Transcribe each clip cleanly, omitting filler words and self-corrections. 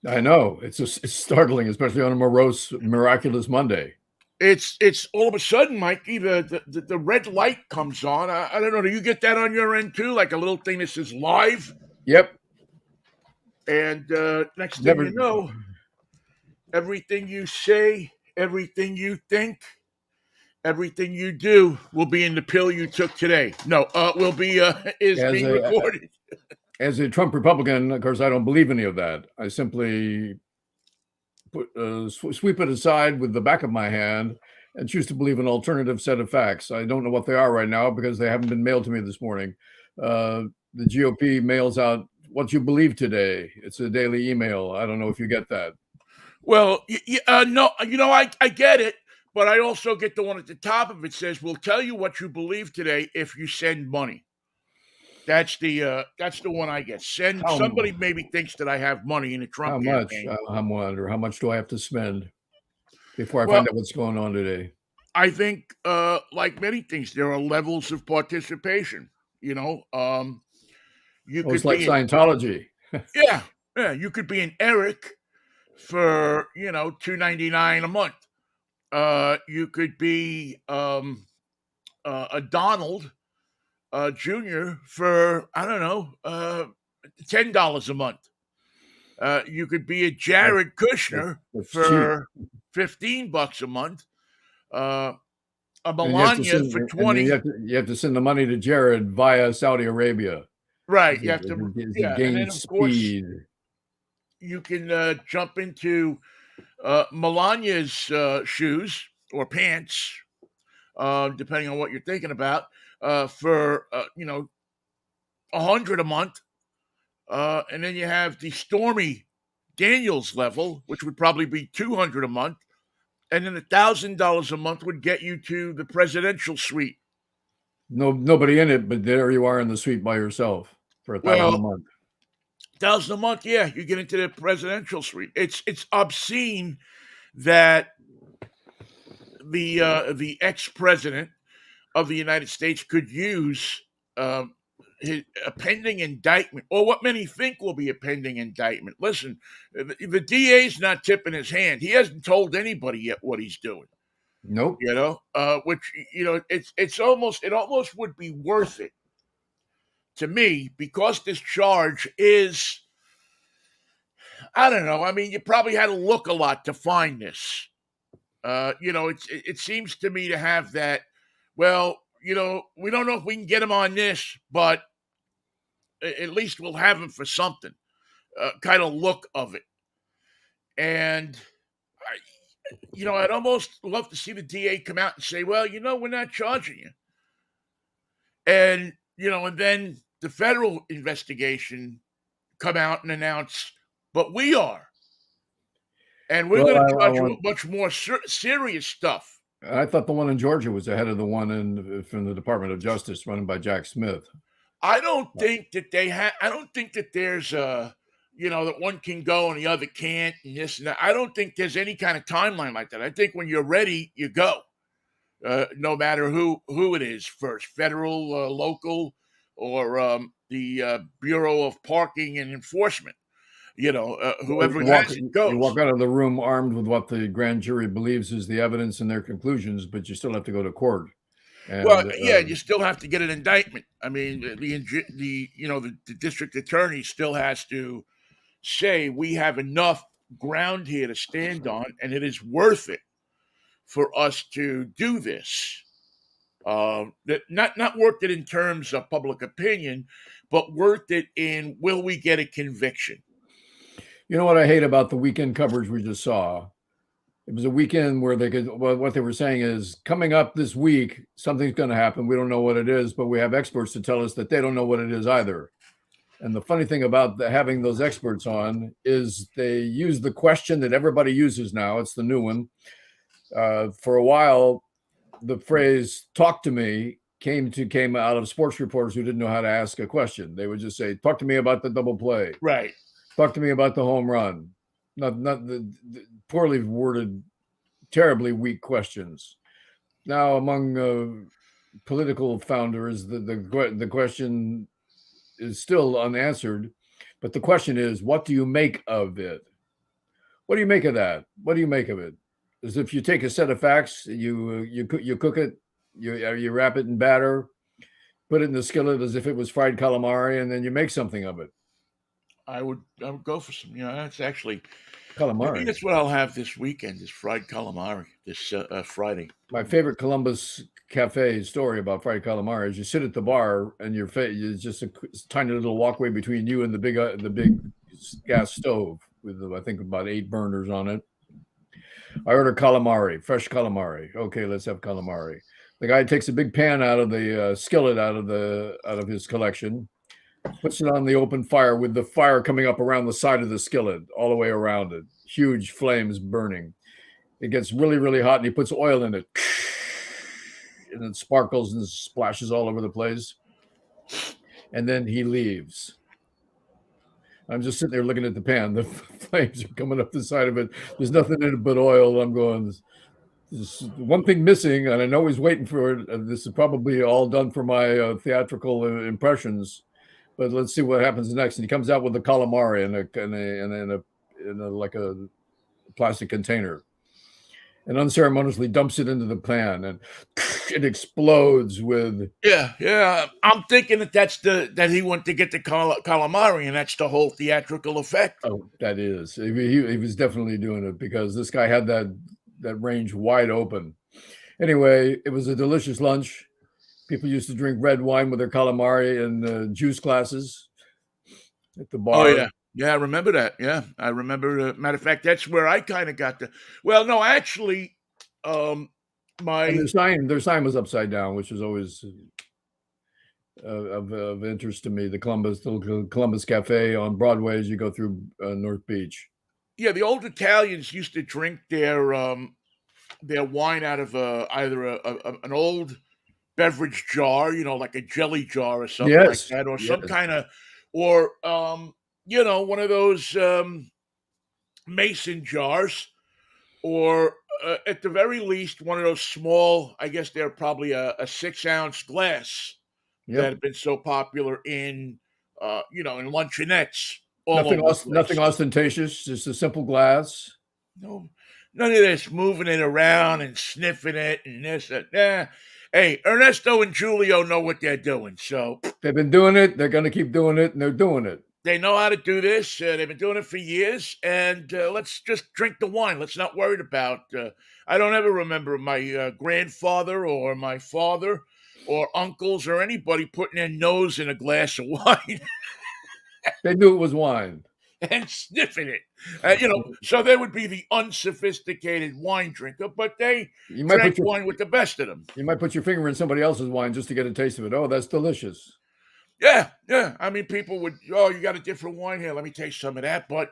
I know. It's startling, especially on a morose, miraculous Monday. It's all of a sudden, Mikey, the red light comes on. I don't know. Do you get that on your end too? Like a little thing that says live, Yep. and next thing Never. you know, everything you say, everything you think, everything you do will be in the pill you took today. No, will be is As being a recorded. as a Trump Republican, of course, I don't believe any of that. I simply sweep it aside with the back of my hand and choose to believe an alternative set of facts. I don't know what they are right now because they haven't been mailed to me this morning. The GOP mails out what you believe today. It's a daily email. I don't know if you get that. Well, no, I get it, but I also get the one at the top of it says, "We'll tell you what you believe today if you send money." That's the one I get. Send How somebody maybe thinks that I have money in the how Trump much? campaign. I wonder how much do I have to spend before I Well, find out what's going on today. I think, like many things, there are levels of participation. You know, you Oh, it's could like be Scientology. yeah, yeah, you could be an Eric for $2.99 a month. You could be a Donald Jr. for I don't know $10 a month. You could be a That, Jared Kushner that's cheap. for $15 a month. Uh, a And you have to Melania send, for and then 20. you have to send the money to Jared via Saudi Arabia. Right. As You have to, he yeah. And then, gains of course, speed. you can jump into Melania's shoes or pants, depending on what you're thinking about, for, 100 a month. And then you have the Stormy Daniels level, which would probably be 200 a month. And then $1,000 a month would get you to the presidential suite. No, nobody in it, but there you are in the suite by yourself for 1,000 a Well, month. 1,000 a month, yeah, you get into the presidential suite. It's obscene that the ex president of the United States could use a pending indictment, or what many think will be a pending indictment. Listen, the DA's not tipping his hand. He hasn't told anybody yet what he's doing. Nope. Which it almost would be worth it to me because this charge is, I don't know. I mean, you probably had to look a lot to find this. It seems to me to have that. Well, we don't know if we can get him on this, but at least we'll have him for something. Kind of look of it, and I'd almost love to see the DA come out and say, "Well, we're not charging you," and then the federal investigation come out and announce, "But we are, and we're Well, going to I charge you want. with much more serious stuff." I thought the one in Georgia was ahead of the one from the Department of Justice, run by Jack Smith. I don't think that they have. I don't think that there's that one can go and the other can't, and this and that. I don't think there's any kind of timeline like that. I think when you're ready, you go. No matter who it is first, federal, local, or the Bureau of Parking and Enforcement. Well, Whoever has it you goes. walk out of the room armed with what the grand jury believes is the evidence and their conclusions, but you still have to go to court. Well, And yeah, you still have to get an indictment. I mean, the district attorney still has to say we have enough ground here to stand on, and it is worth it for us to do this. That not worth it in terms of public opinion, but worth it in will we get a conviction? you know what I hate about the weekend coverage we just saw? It was a weekend where what they were saying is coming up this week, something's going to happen. We don't know what it is, but we have experts to tell us that they don't know what it is either. And the funny thing about having those experts on is they use the question that everybody uses now. It's the new one. For a while, the phrase "talk to me" came out of sports reporters who didn't know how to ask a question. They would just say, "Talk to me about the double play. Right. Talk to me about the home run." Not the poorly worded, terribly weak questions. Now, among political founders, the question is still unanswered, but the question is, what do you make of it? What do you make of that? What do you make of it? As if you take a set of facts, you cook it, you wrap it in batter, put it in the skillet as if it was fried calamari, and then you make something of it. I would go for some. That's actually maybe Calamari. that's what I'll have this weekend is fried calamari this Friday. My favorite Columbus Cafe story about fried calamari is you sit at the bar and it's just a tiny little walkway between you and the big gas stove with I think about 8 burners on it. I order calamari, fresh calamari. Okay, let's have calamari. The guy takes a big pan out of the skillet out of his collection, puts it on the open fire with the fire coming up around the side of the skillet, all the way around it. Huge flames burning. It gets really, really hot, and he puts oil in it, and it sparkles and splashes all over the place. And then he leaves. I'm just sitting there looking at the pan. The flames are coming up the side of it. There's nothing in it but oil. I'm going, there's one thing missing, and I know he's waiting for it. This is probably all done for my theatrical impressions, but let's see what happens next. And he comes out with the calamari in a like a plastic container, and unceremoniously dumps it into the pan, and it explodes with. Yeah. I'm thinking that he went to get the calamari, and that's the whole theatrical effect. Oh, that is. He was definitely doing it because this guy had that range wide open. Anyway, it was a delicious lunch. People used to drink red wine with their calamari in juice glasses at the bar. Oh yeah, I remember that. Yeah, I remember. Matter of fact, that's where I kind of got the. Well, no, actually, And my their sign was upside down, which is always of interest to me. The Columbus Cafe on Broadway as you go through North Beach. yeah, the old Italians used to drink their wine out of either an old beverage jar, like a jelly jar or something like Yes, that, or yes. some kind of, or one of those mason jars, or at the very least, one of those small. I guess they're probably a 6-ounce glass that Yep. have been so popular in in luncheonettes all over the Nothing place. ostentatious, just a simple glass. No, none of this moving it around and sniffing it and this and that. Hey, Ernesto and Julio know what they're doing, so They've been doing it. They're going to keep doing it, and they're doing it. they know how to do this. They've been doing it for years, and let's just drink the wine. Let's not worry about. I don't ever remember my grandfather or my father or uncles or anybody putting their nose in a glass of wine They knew it was wine. and sniffing it. So they would be the unsophisticated wine drinker, but they You might drank put your wine with the best of them. you might put your finger in somebody else's wine just to get a taste of it. Oh, that's delicious. Yeah. I mean, people would, oh, you got a different wine here. Let me taste some of that. But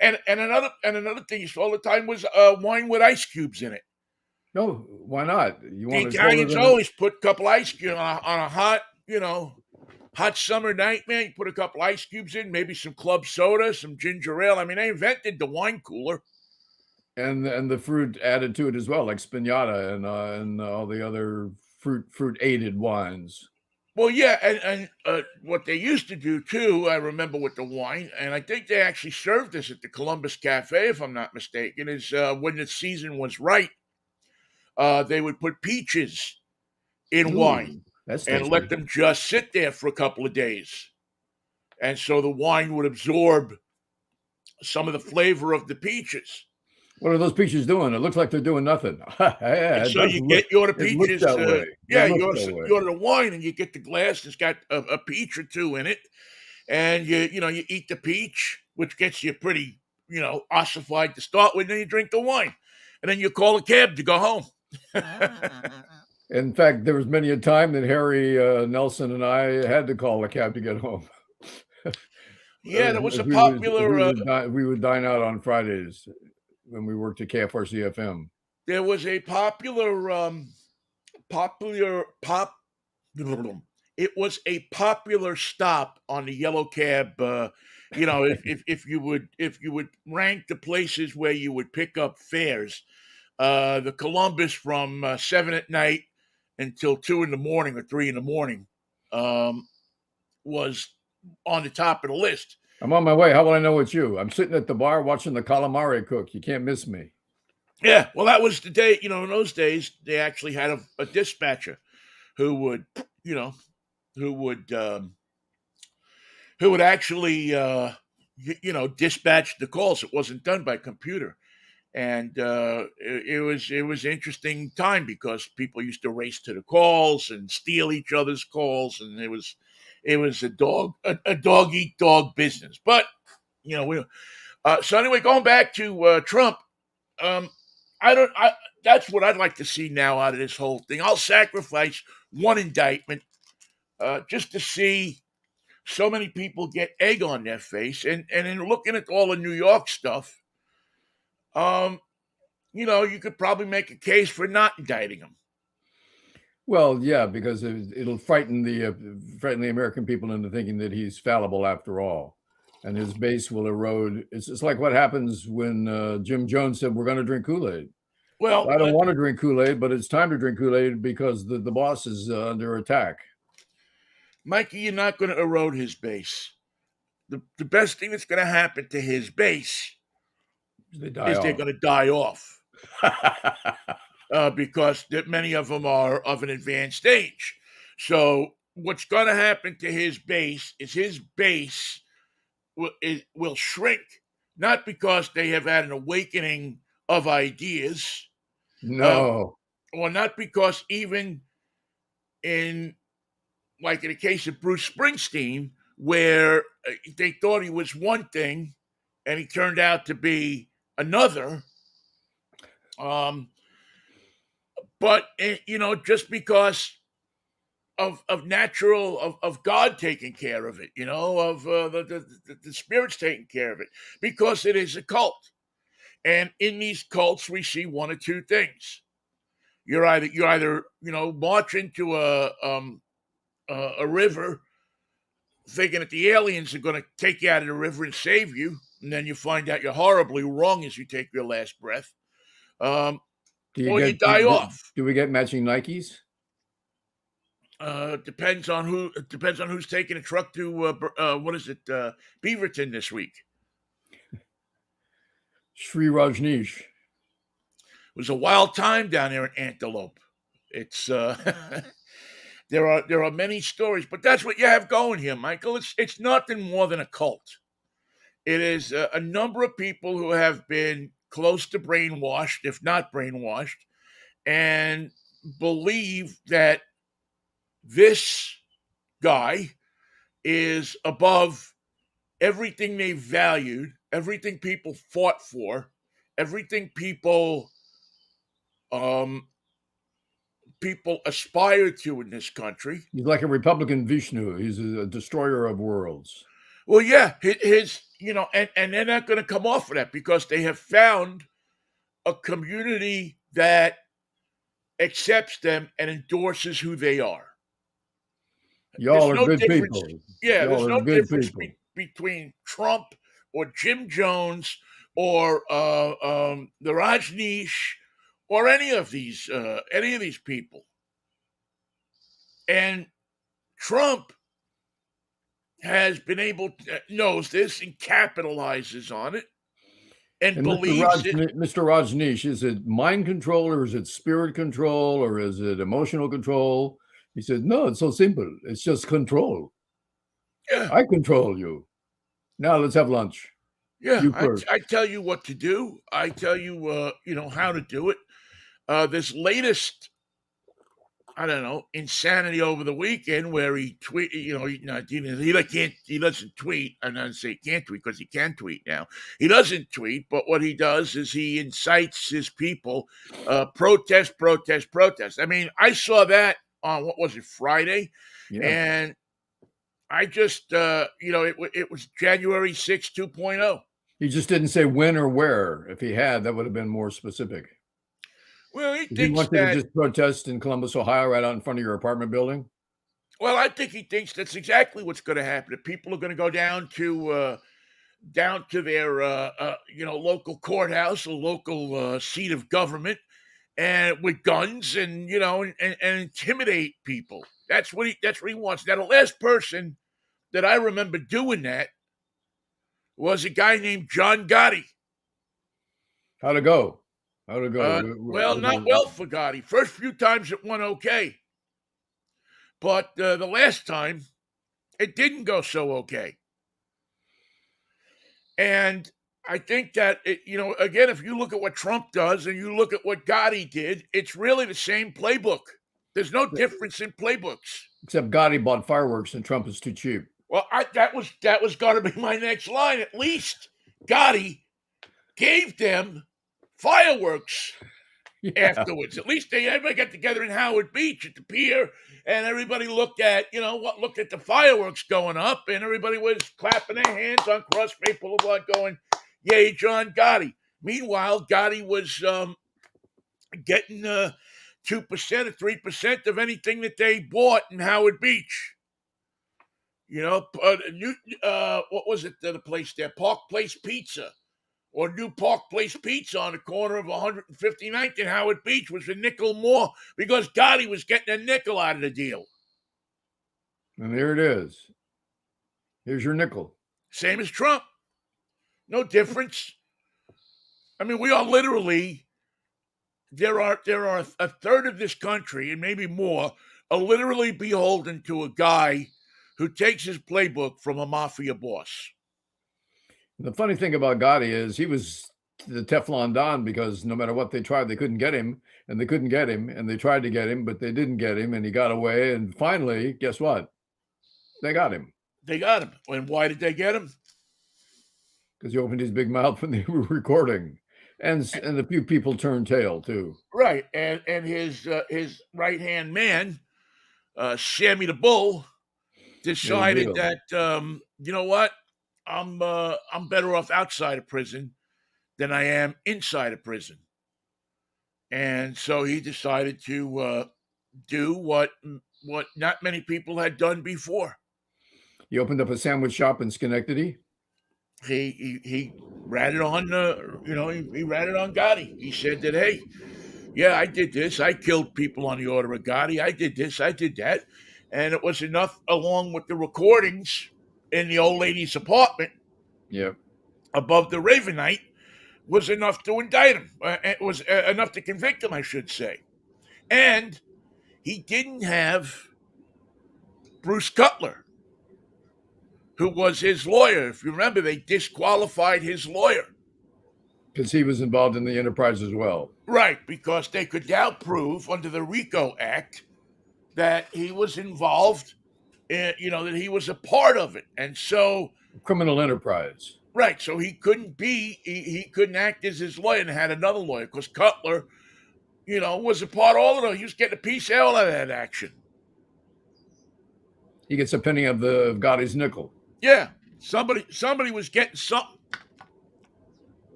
and another thing you saw all the time was wine with ice cubes in it. No, why not? You The want to throw it Italians in always put a couple ice cubes on a hot summer night, man. You put a couple ice cubes in, maybe some club soda, some ginger ale. I mean, they invented the wine cooler. and the fruit added to it as well, like spinata and all the other fruit aided wines. Well, yeah, and what they used to do too, I remember with the wine, and I think they actually served this at the Columbus Cafe, if I'm not mistaken, is when the season was right, they would put peaches in wine Ooh, that's and let tasty. them just sit there for a couple of days. And so the wine would absorb some of the flavor of the peaches. What are those peaches doing? It looks like they're doing nothing. And Yeah, so you order it looks peaches. that way. Yeah, It you looks order, that way. you order the wine and you get the glass that's got a peach or two in it. And you eat the peach, which gets you pretty, ossified to start with, and then you drink the wine. And then you call a cab to go home. In fact, there was many a time that Harry Nelson and I had to call a cab to get home. Yeah, there was a We popular we would dine out on Fridays when we worked at KFRC FM. there was a popular pop it was a popular stop on the yellow cab. If you would rank the places where you would pick up fares, the Columbus from 7 at night until 2 in the morning or 3 in the morning was on the top of the list. I'm on my way. How will I know it's you? I'm sitting at the bar watching the calamari cook. You can't miss me. Yeah, well, that was the day. In those days, they actually had a dispatcher who would, you know, who would who would actually, dispatch the calls. It wasn't done by computer, and it was interesting time because people used to race to the calls and steal each other's calls, and it was a dog eat dog business. But we so anyway, going back to Trump, um, I don't. That's what I'd like to see now out of this whole thing. I'll sacrifice one indictment just to see so many people get egg on their face, and in looking at all the New York stuff, um, you could probably make a case for not indicting him. Well, yeah, because it'll frighten the American people into thinking that he's fallible after all, and his base will erode. It's like what happens when Jim Jones said, "We're going to drink Kool-Aid." Well, I don't want to drink Kool-Aid, but it's time to drink Kool-Aid because the boss is under attack. Mikey, you're not going to erode his base. The best thing that's going to happen to his base They die is they're off. going to die off because many of them are of an advanced age. So what's going to happen to his base is his base will shrink, not because they have had an awakening of ideas, um, No, or not because even in like in the case of Bruce Springsteen, where they thought he was one thing and he turned out to be another. Um, but just because of natural of God taking care of it, of the spirits taking care of it, because it is a cult, and in these cults we see one or two things. You either march into a river thinking that the aliens are going to take you out of the river and save you, and then you find out you're horribly wrong as you take your last breath, do you or you get die off. do we get matching Nikes? Depends on who's taking a truck to what is it, Beaverton this week. Sri Rajneesh. It was a wild time down there in Antelope. It's there are many stories, but that's what you have going here, Michael. It's nothing more than a cult. It is a number of people who have been close to brainwashed, if not brainwashed, and believe that this guy is above everything they valued, everything people fought for, everything um, people aspire to in this country. He's like a Republican Vishnu. He's a destroyer of worlds. Well, yeah, and they're not going to come off of that because they have found a community that accepts them and endorses who they are. Y'all There's are no good difference. people. Yeah, there's Y'all are no good difference people. between Trump or Jim Jones or the Rajneesh or any of these people. And Trump has been able to knows this and capitalizes on it and And believes it. Mr. Rajneesh, is it mind control or is it spirit control or is it emotional control? He said, no, it's so simple. It's just control. Yeah, I control you. Now let's have lunch. yeah. You I, first. I tell you what to do. I tell you, how to do it. This latest, I don't know, insanity over the weekend where he tweet, he doesn't tweet. I'm not say he can't tweet because he can tweet now. He doesn't tweet, but what he does is he incites his people, protest, protest, protest. I mean, I saw that on what was it, Friday, Yeah. and I just, it was January 6, 2.0. He just didn't say when or where. If he had, that would have been more specific. Well, he Did he thinks want you to that. just protest in Columbus, Ohio, right out in front of your apartment building? Well, I think he thinks that's exactly what's going to happen. That people are going to go down to their local courthouse, a local seat of government, and with guns and and intimidate people. That's what he wants. Now, the last person that I remember doing that was a guy named John Gotti. How'd it go? How'd it go? Well, not well for Gotti. First few times it went okay, but the last time it didn't go so okay. And I think that, again, if you look at what Trump does and you look at what Gotti did, it's really the same playbook. There's no difference in playbooks. Except Gotti bought fireworks and Trump is too cheap. Well, that was going to be my next line. At least Gotti gave them fireworks afterwards. At least everybody got together in Howard Beach at the pier, and everybody looked at the fireworks going up, and everybody was clapping their hands on Crossway Boulevard, going, "Yay, John Gotti!" Meanwhile, Gotti was getting 2% or 3% of anything that they bought in Howard Beach. What was it? The place there, Park Place Pizza. Or New Park Place Pizza on the corner of 159th and Howard Beach was a nickel more because Gotti was getting a nickel out of the deal. And there it is. Here's your nickel. Same as Trump. No difference. I mean, we are literally, there are a third of this country, and maybe more, are literally beholden to a guy who takes his playbook from a mafia boss. The funny thing about Gotti is he was the Teflon Don because no matter what they tried, they couldn't get him, and they couldn't get him, and they tried to get him, but they didn't get him, and he got away. And finally, guess what? They got him. They got him. And why did they get him? Because he opened his big mouth when they were recording, and a few people turned tail too. Right, and his right hand man, Sammy the Bull, decided that you know what? I'm better off outside of prison than I am inside of prison. And so he decided to do what not many people had done before. He opened up a sandwich shop in Schenectady. He ratted on he ratted on Gotti. He said that, hey, yeah, I did this. I killed people on the order of Gotti. I did this. I did that. And it was enough, along with the recordings in the old lady's apartment, above the Ravenite, was enough to indict him. It was enough to convict him, I should say. And he didn't have Bruce Cutler, who was his lawyer. If you remember, they disqualified his lawyer. Because he was involved in the enterprise as well. Right, because they could now prove under the RICO Act that he was involved, that he was a part of it. And so... criminal enterprise. Right, so he couldn't he couldn't act as his lawyer and had another lawyer because Cutler, was a part of all of it. He was getting a piece of all of that action. He gets a penny of the Gotti's nickel. Yeah, somebody was getting something.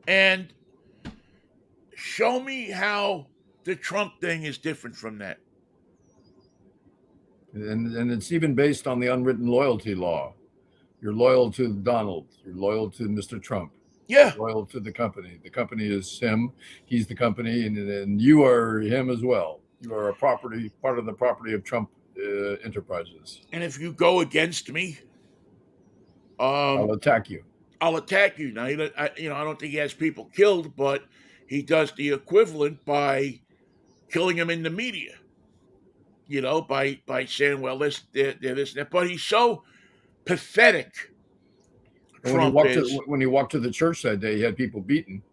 And show me how the Trump thing is different from that. And it's even based on the unwritten loyalty law. You're loyal to Donald. You're loyal to Mr. Trump. Yeah. You're loyal to the company. The company is him. He's the company, and you are him as well. You are part of the property of Trump Enterprises. And if you go against me, I'll attack you. I'll attack you. Now, I don't think he has people killed, but he does the equivalent by killing them in the media. By saying, well, they're this and that. But he's so pathetic. When he walked to the church that day, he had people beaten.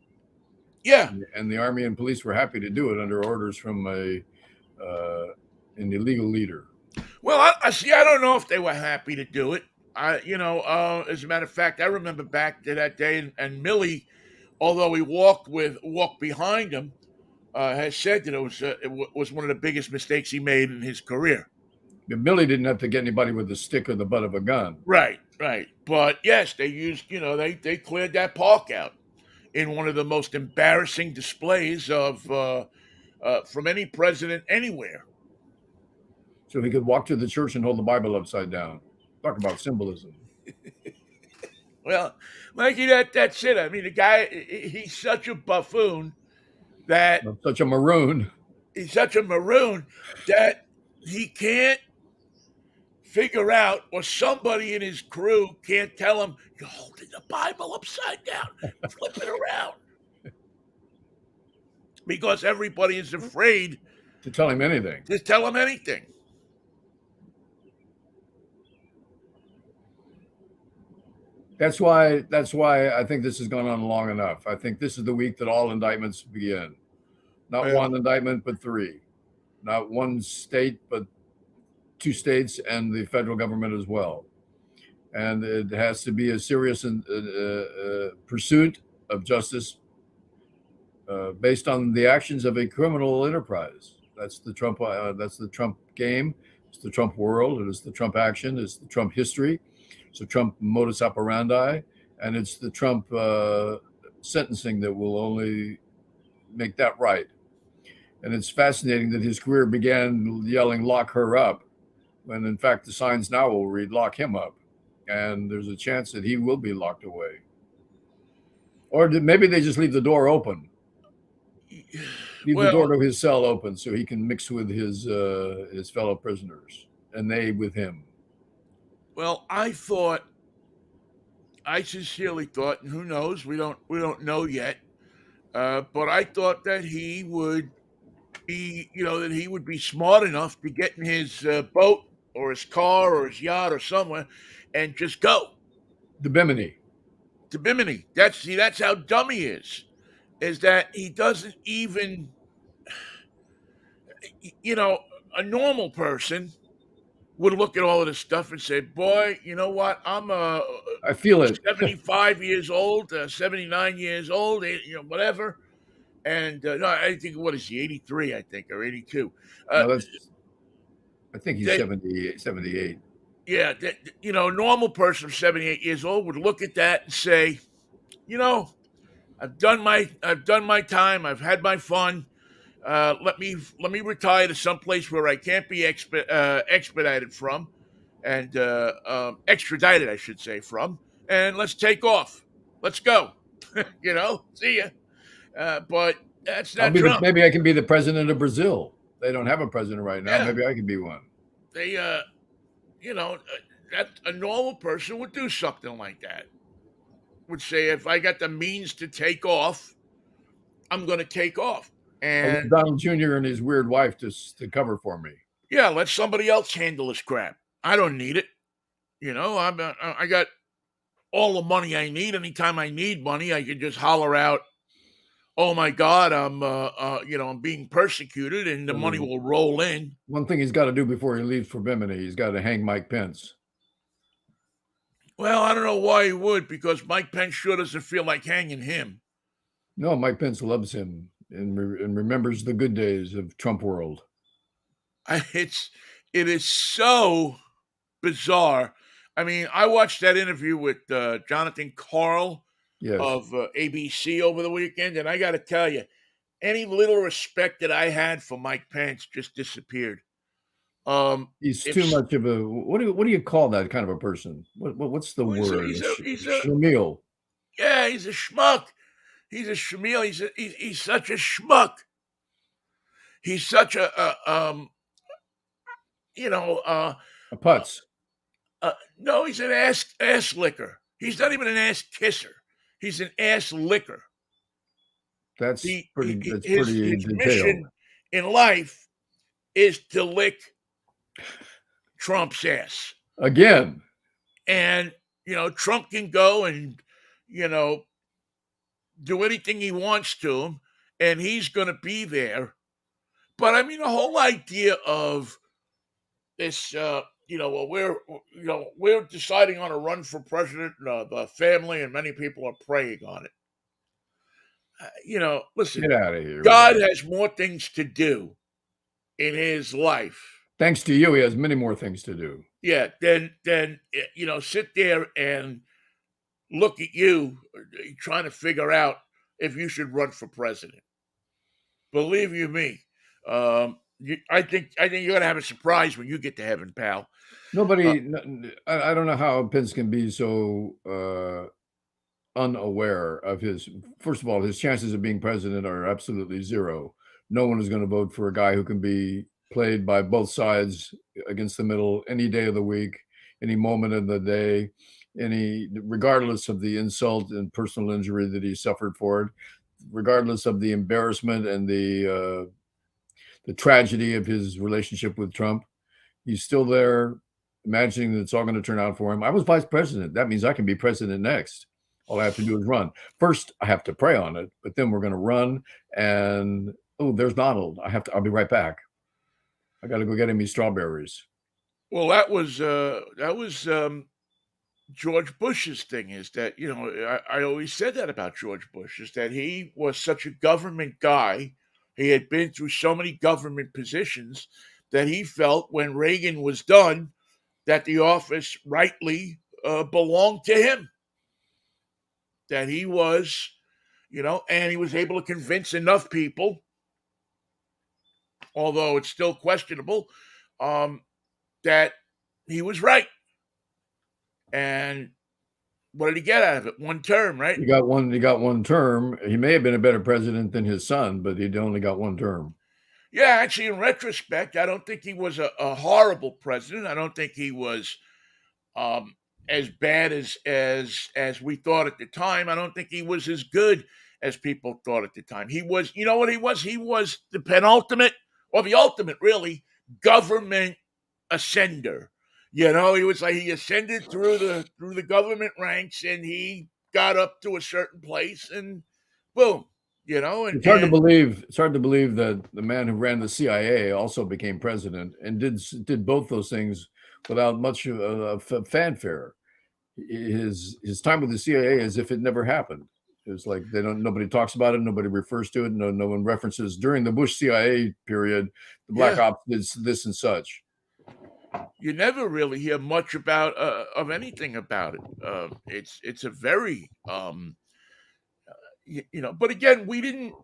Yeah. And the army and police were happy to do it under orders from an illegal leader. Well, I don't know if they were happy to do it. As a matter of fact, I remember back to that day, and Millie, although he walked behind him, has said that it was one of the biggest mistakes he made in his career. Millie didn't have to get anybody with a stick or the butt of a gun. Right. But yes, they used, they cleared that park out in one of the most embarrassing displays of from any president anywhere. So he could walk to the church and hold the Bible upside down. Talk about symbolism. Well, Mikey, that's it. I mean, the guy, he's such a buffoon that... Such a maroon. He's such a maroon that he can't figure out, or somebody in his crew can't tell him, you're holding the Bible upside down, flip it around. Because everybody is afraid to tell him anything. to tell him anything. That's why I think this has gone on long enough. I think this is the week that all indictments begin. Not one indictment, but three. Not one state, but two states and the federal government as well. And it has to be a serious pursuit of justice based on the actions of a criminal enterprise. That's the Trump. That's the Trump game. It's the Trump world. It is the Trump action. It's the Trump history. It's the Trump modus operandi, and it's the Trump sentencing that will only make that right. And it's fascinating that his career began yelling "lock her up," when in fact the signs now will read "lock him up," and there's a chance that he will be locked away. Or maybe they just leave the door open. Leave the door to his cell open so he can mix with his fellow prisoners, and they with him. Well, I sincerely thought, and who knows, we don't know yet, but I thought that he would be, that he would be smart enough to get in his boat or his car or his yacht or somewhere and just go. To Bimini. That's how dumb he is that he doesn't even, a normal person would look at all of this stuff and say, boy, you know what? I feel it. 75 years old, 79 years old, whatever. And no, I think, what is he, 83, I think, or 82. No, I think he's 78. Yeah, a normal person of 78 years old would look at that and say, I've done my time. I've had my fun. Let me retire to someplace where I can't be expedited from, and extradited, I should say, from. And let's take off. Let's go. See ya. But that's not Trump. Maybe I can be the president of Brazil. They don't have a president right now. Yeah. Maybe I can be one. They, that a normal person would do something like that. Would say, if I got the means to take off, I'm going to take off. And Donald Jr. and his weird wife to cover for me. Yeah, let somebody else handle this crap. I don't need it. I got all the money I need. Anytime I need money, I can just holler out, "Oh my God, I'm being persecuted," and the money will roll in. One thing he's got to do before he leaves for Bimini, he's got to hang Mike Pence. Well, I don't know why he would, because Mike Pence sure doesn't feel like hanging him. No, Mike Pence loves him and remembers the good days of Trump world. It is so bizarre. I mean, I watched that interview with Jonathan Karl of ABC over the weekend, and I got to tell you, any little respect that I had for Mike Pence just disappeared. He's too much of a what do you call that kind of a person? What's the word? He's a schlemiel. Yeah, he's a schmuck. He's a schlemiel. He's such a schmuck. He's such a putz. No, he's an ass licker. He's not even an ass kisser. He's an ass licker. That's pretty his detailed. Mission in life is to lick Trump's ass again. And Trump can go and do anything he wants to him, and he's going to be there. But I mean, the whole idea of this, we're deciding on a run for president. The family and many people are preying on it. Listen, get out of here. God has more things to do in his life. Thanks to you, he has many more things to do. Yeah, then sit there and look at you trying to figure out if you should run for president. Believe you me, I think you're gonna have a surprise when you get to heaven, pal. Nobody, I don't know how Pence can be so unaware of his. First of all, his chances of being president are absolutely zero. No one is going to vote for a guy who can be played by both sides against the middle any day of the week, any moment of the day, regardless of the insult and personal injury that he suffered for it, regardless of the embarrassment and the tragedy of his relationship with Trump. He's still there, imagining that it's all going to turn out for him. I was vice president. That means I can be president next. All I have to do is run. First, I have to pray on it, but then we're going to run. And oh, there's Donald. I'll be right back. I got to go get him these strawberries. Well, that was George Bush's thing. Is that I always said that about George Bush, is that he was such a government guy. He had been through so many government positions that he felt when Reagan was done that the office rightly belonged to him. That he was, and he was able to convince enough people, although it's still questionable, that he was right. And what did he get out of it? One term, right? He got one term. He may have been a better president than his son, but he'd only got one term. Yeah, actually, in retrospect, I don't think he was a horrible president. I don't think he was as bad as we thought at the time. I don't think he was as good as people thought at the time. He was, you know what he was? He was the penultimate, or the ultimate, really, government ascender. He was like, he ascended through the government ranks, and he got up to a certain place, and boom. And it's hard to believe. It's hard to believe that the man who ran the CIA also became president and did both those things without much fanfare. His time with the CIA, as if it never happened. It's like nobody talks about it, nobody refers to it, no one references during the Bush CIA period, the Black Ops did this and such. You never really hear much about of anything about it. It's a very but again, we didn't.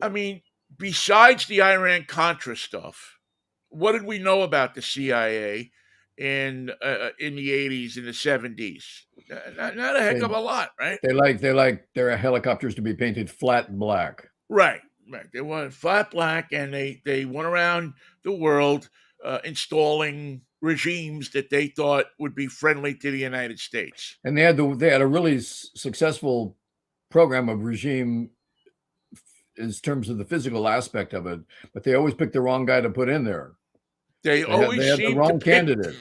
I mean, besides the Iran-Contra stuff, what did we know about the CIA in the 80s and the 70s? Not a heck of a lot, right? They like their helicopters to be painted flat black. Right. They wanted flat black, and they went around the world installing regimes that they thought would be friendly to the United States. And they had a really successful program of regime in terms of the physical aspect of it, but they always picked the wrong guy to put in there. They always had the wrong candidate.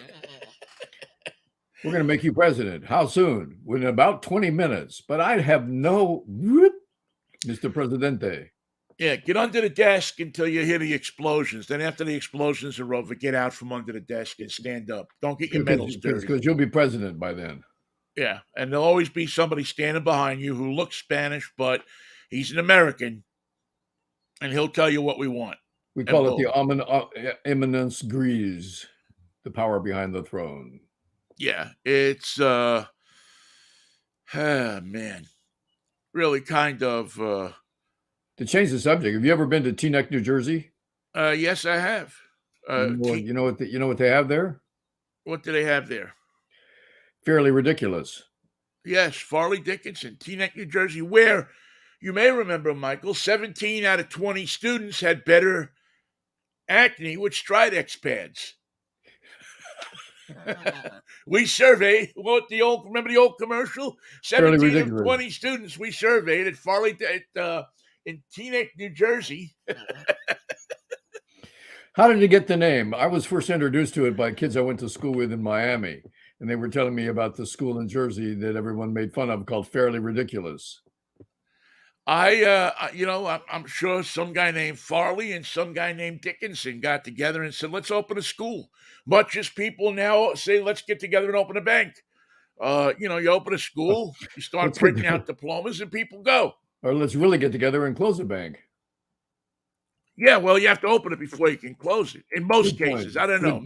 We're going to make you president. How soon? Within about 20 minutes. But I have no, Mr. Presidente. Yeah, get under the desk until you hear the explosions. Then after the explosions are over, get out from under the desk and stand up. Don't get your medals dirty. Because you'll be president by then. Yeah, and there'll always be somebody standing behind you who looks Spanish, but he's an American, and he'll tell you what we want. We call it the eminence grise, the power behind the throne. Yeah, it's, man, really kind of... To change the subject, have you ever been to Teaneck, New Jersey? Yes, I have. You know what they have there? What do they have there? Fairly Ridiculous. Yes, Farley Dickinson, Teaneck, New Jersey, where you may remember, Michael, 17 out of 20 students had better acne with Stridex pads. We surveyed remember the old commercial? 17 of 20 students we surveyed at Farley in Teaneck, New Jersey. How did you get the name? I was first introduced to it by kids I went to school with in Miami, and they were telling me about the school in Jersey that everyone made fun of called Fairly Ridiculous. I'm sure some guy named Farley and some guy named Dickinson got together and said, let's open a school. Much as people now say, let's get together and open a bank. You open a school, you start printing out diplomas, and people go. Or let's really get together and close a bank. Yeah, well, you have to open it before you can close it. In most cases, I don't know.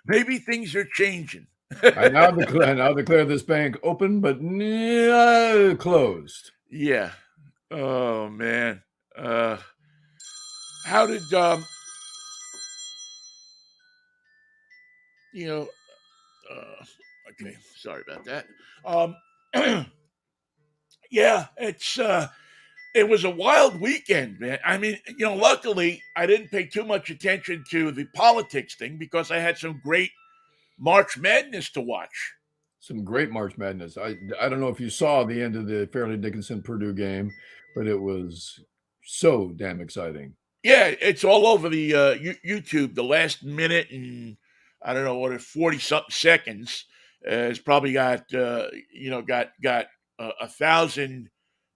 Maybe things are changing. I now declare this bank open, but closed. Yeah. Oh man. How did okay, sorry about that. Yeah, It was a wild weekend, man. I mean, luckily I didn't pay too much attention to the politics thing because I had some great March Madness to watch. Some great March Madness. I don't know if you saw the end of the Fairleigh Dickinson Purdue game, but it was so damn exciting. Yeah, it's all over the YouTube. The last minute and I don't know what 40 something seconds. It's probably got got 1,000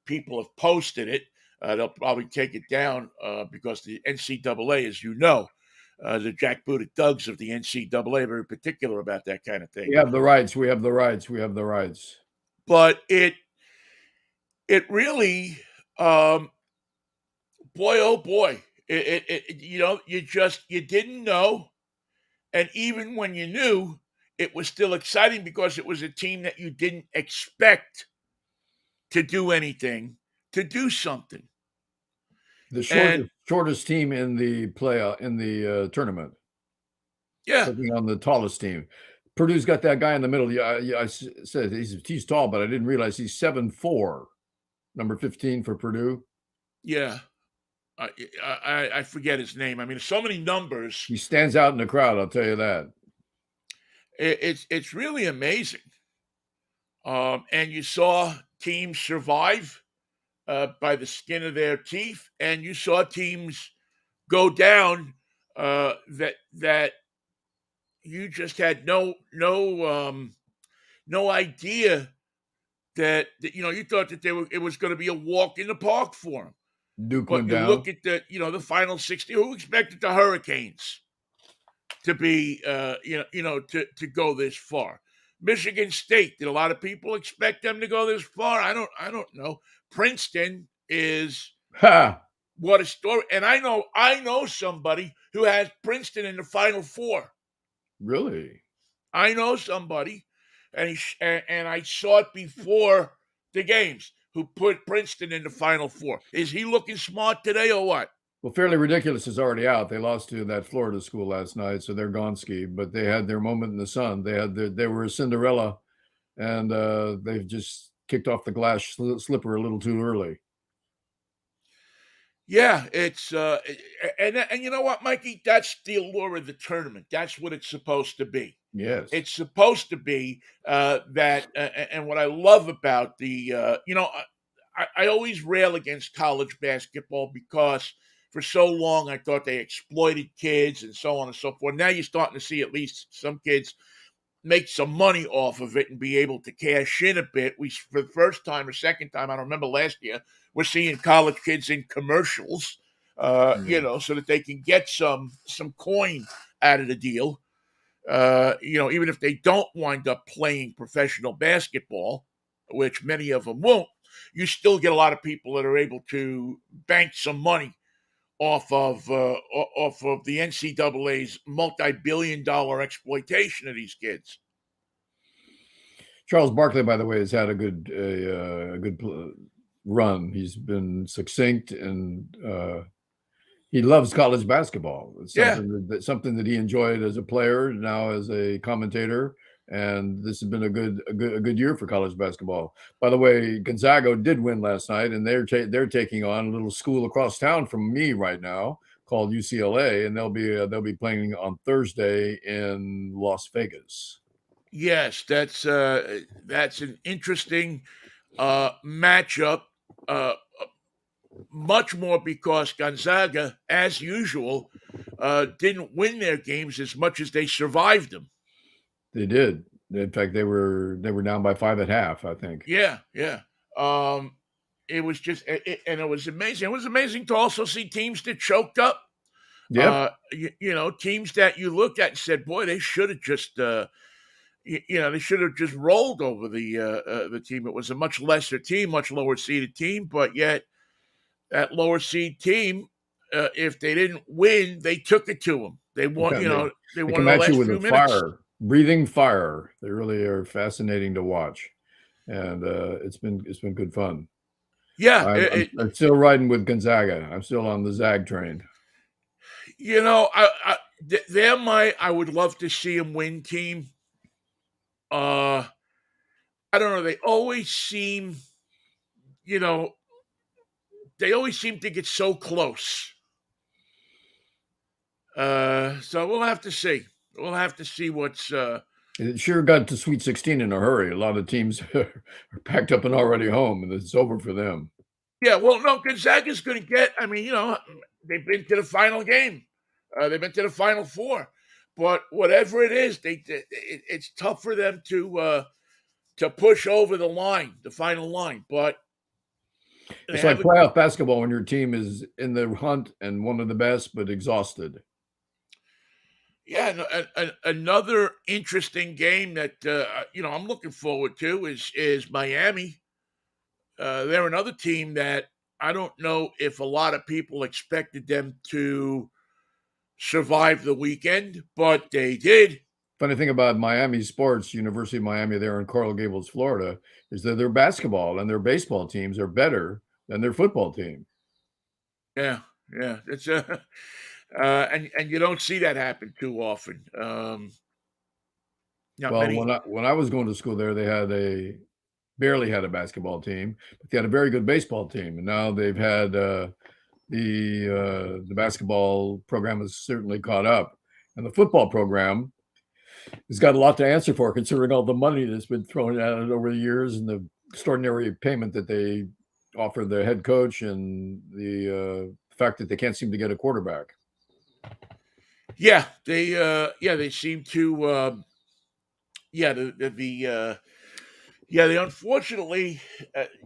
people have posted it. They'll probably take it down because the NCAA, as you know, the jackbooted thugs of the NCAA are very particular about that kind of thing. We have the rights. We have the rights. We have the rights. But it really, boy oh boy, you didn't know, and even when you knew, it was still exciting because it was a team that you didn't expect to do anything, to do something. The And shortest team in the tournament, yeah, taking on the tallest team. Purdue's got that guy in the middle. I said he's tall, but I didn't realize he's 7'4", number 15 for Purdue. yeah. I forget his name. I mean, so many numbers. He stands out in the crowd, I'll tell you that. It's really amazing. And you saw teams survive by the skin of their teeth, and you saw teams go down that you just had no idea that you thought that it was going to be a walk in the park for them. Duke But went you down. look at the final 60. Who expected the Hurricanes to be to go this far? Michigan State, did a lot of people expect them to go this far? I don't know. Princeton is Ha! what a story. And I know somebody who has Princeton in the Final Four. Really? I know somebody, and I saw it before the games, who put Princeton in the Final Four. Is he looking smart today or what? Well, Fairly Ridiculous is already out. They lost to that Florida school last night, so they're gone ski. But they had their moment in the sun. They were a Cinderella, and they've just kicked off the glass slipper a little too early. Yeah, it's and you know what, Mikey? That's the allure of the tournament. That's what it's supposed to be. Yes. It's supposed to be that, and what I love about I always rail against college basketball because for so long I thought they exploited kids and so on and so forth. Now you're starting to see at least some kids make some money off of it and be able to cash in a bit. We, for the first time or second time, I don't remember last year, we're seeing college kids in commercials, so that they can get some coin out of the deal. Even if they don't wind up playing professional basketball, which many of them won't, you still get a lot of people that are able to bank some money off of the NCAA's multi-billion-dollar exploitation of these kids. Charles Barkley, by the way, has had a good run. He's been succinct, and he loves college basketball. It's something that he enjoyed as a player, now as a commentator, and this has been a good year for college basketball. By the way, Gonzaga did win last night, and they're taking on a little school across town from me right now called UCLA, and they'll be playing on Thursday in Las Vegas. Yes, that's an interesting matchup. Much more because Gonzaga, as usual, didn't win their games as much as they survived them. They did. In fact, they were down by 5 at half, I think. Yeah. It was just, and it was amazing. It was amazing to also see teams that choked up. Yeah. Teams that you looked at and said, "Boy, they should have just." They should have just rolled over the team. It was a much lesser team, much lower seeded team, but yet that lower seed team, if they didn't win, they took it to them. They won. They won come the at last you with few a minutes. breathing fire. They really are fascinating to watch, and it's been good fun. Yeah, I'm still riding with Gonzaga. I'm still on the Zag train. I would love to see them win team. I don't know. They always seem, they always seem to get so close. So we'll have to see. We'll have to see what's. It sure got to Sweet 16 in a hurry. A lot of teams are packed up and already home, and it's over for them. Yeah, well, no, Gonzaga's going to get. I mean, they've been to the final game. They've been to the Final Four, but whatever it is, it's tough for them to push over the line, the final line. But it's like playoff basketball when your team is in the hunt and one of the best, but exhausted. Yeah, another interesting game that I'm looking forward to is Miami. They're another team that I don't know if a lot of people expected them to survive the weekend, but they did. Funny thing about Miami sports, University of Miami there in Coral Gables, Florida, is that their basketball and their baseball teams are better than their football team. Yeah, it's and you don't see that happen too often. When I was going to school there, they barely had a basketball team, but they had a very good baseball team, and now they've had the basketball program has certainly caught up, and the football program has got a lot to answer for, considering all the money that's been thrown at it over the years and the extraordinary payment that they offer the head coach and the fact that they can't seem to get a quarterback. Yeah, they seem to. They unfortunately,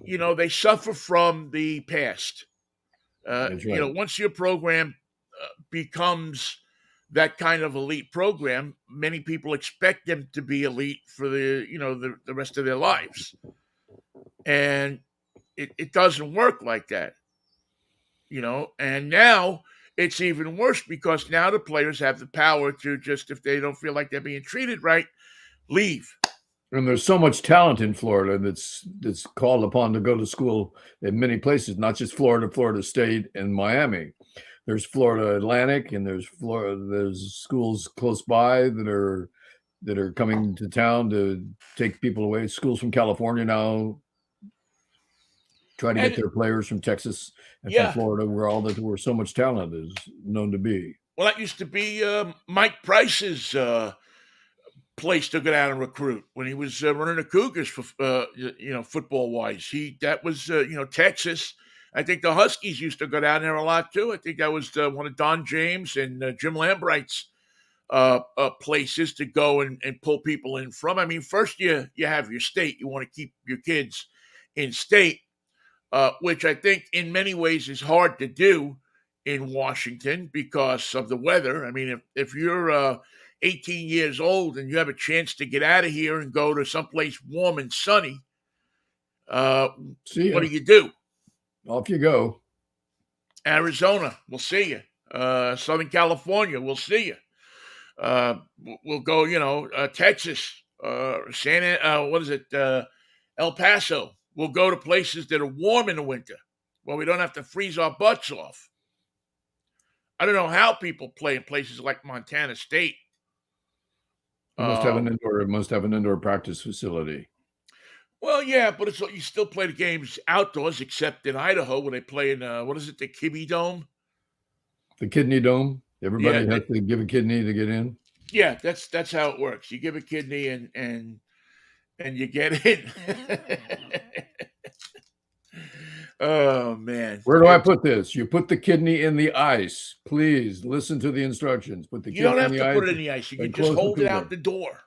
they suffer from the past. Right. Once your program becomes that kind of elite program, many people expect them to be elite for the rest of their lives, and it doesn't work like that. And now it's even worse because now the players have the power to just, if they don't feel like they're being treated right, leave. And there's so much talent in Florida that's called upon to go to school in many places, not just Florida, Florida State, and Miami. There's Florida Atlantic, and there's schools close by that are coming to town to take people away. Schools from California now try to get their players from Texas and from Florida, where so much talent is known to be. Well, that used to be Mike Price's place to go down and recruit when he was running the Cougars for football wise. That was Texas. I think the Huskies used to go down there a lot too. I think that was one of Don James and Jim Lambright's places to go and pull people in from. I mean, first you have your state. You want to keep your kids in state, which I think in many ways is hard to do in Washington because of the weather. I mean, if you're 18 years old and you have a chance to get out of here and go to someplace warm and sunny, what do you do? Off you go. Arizona, we'll see you. Southern California, we'll see you. We'll go, Texas, El Paso. We'll go to places that are warm in the winter where we don't have to freeze our butts off. I don't know how people play in places like Montana State. It must have an indoor practice facility. Well, yeah, but you still play the games outdoors, except in Idaho where they play in the Kidney Dome? The Kidney Dome. Everybody has to give a kidney to get in. Yeah, that's how it works. You give a kidney and you get in. Oh man. Where do I put this? You put the kidney in the ice. Please listen to the instructions. Put the You don't have to put it in the ice. You can just hold it out the door.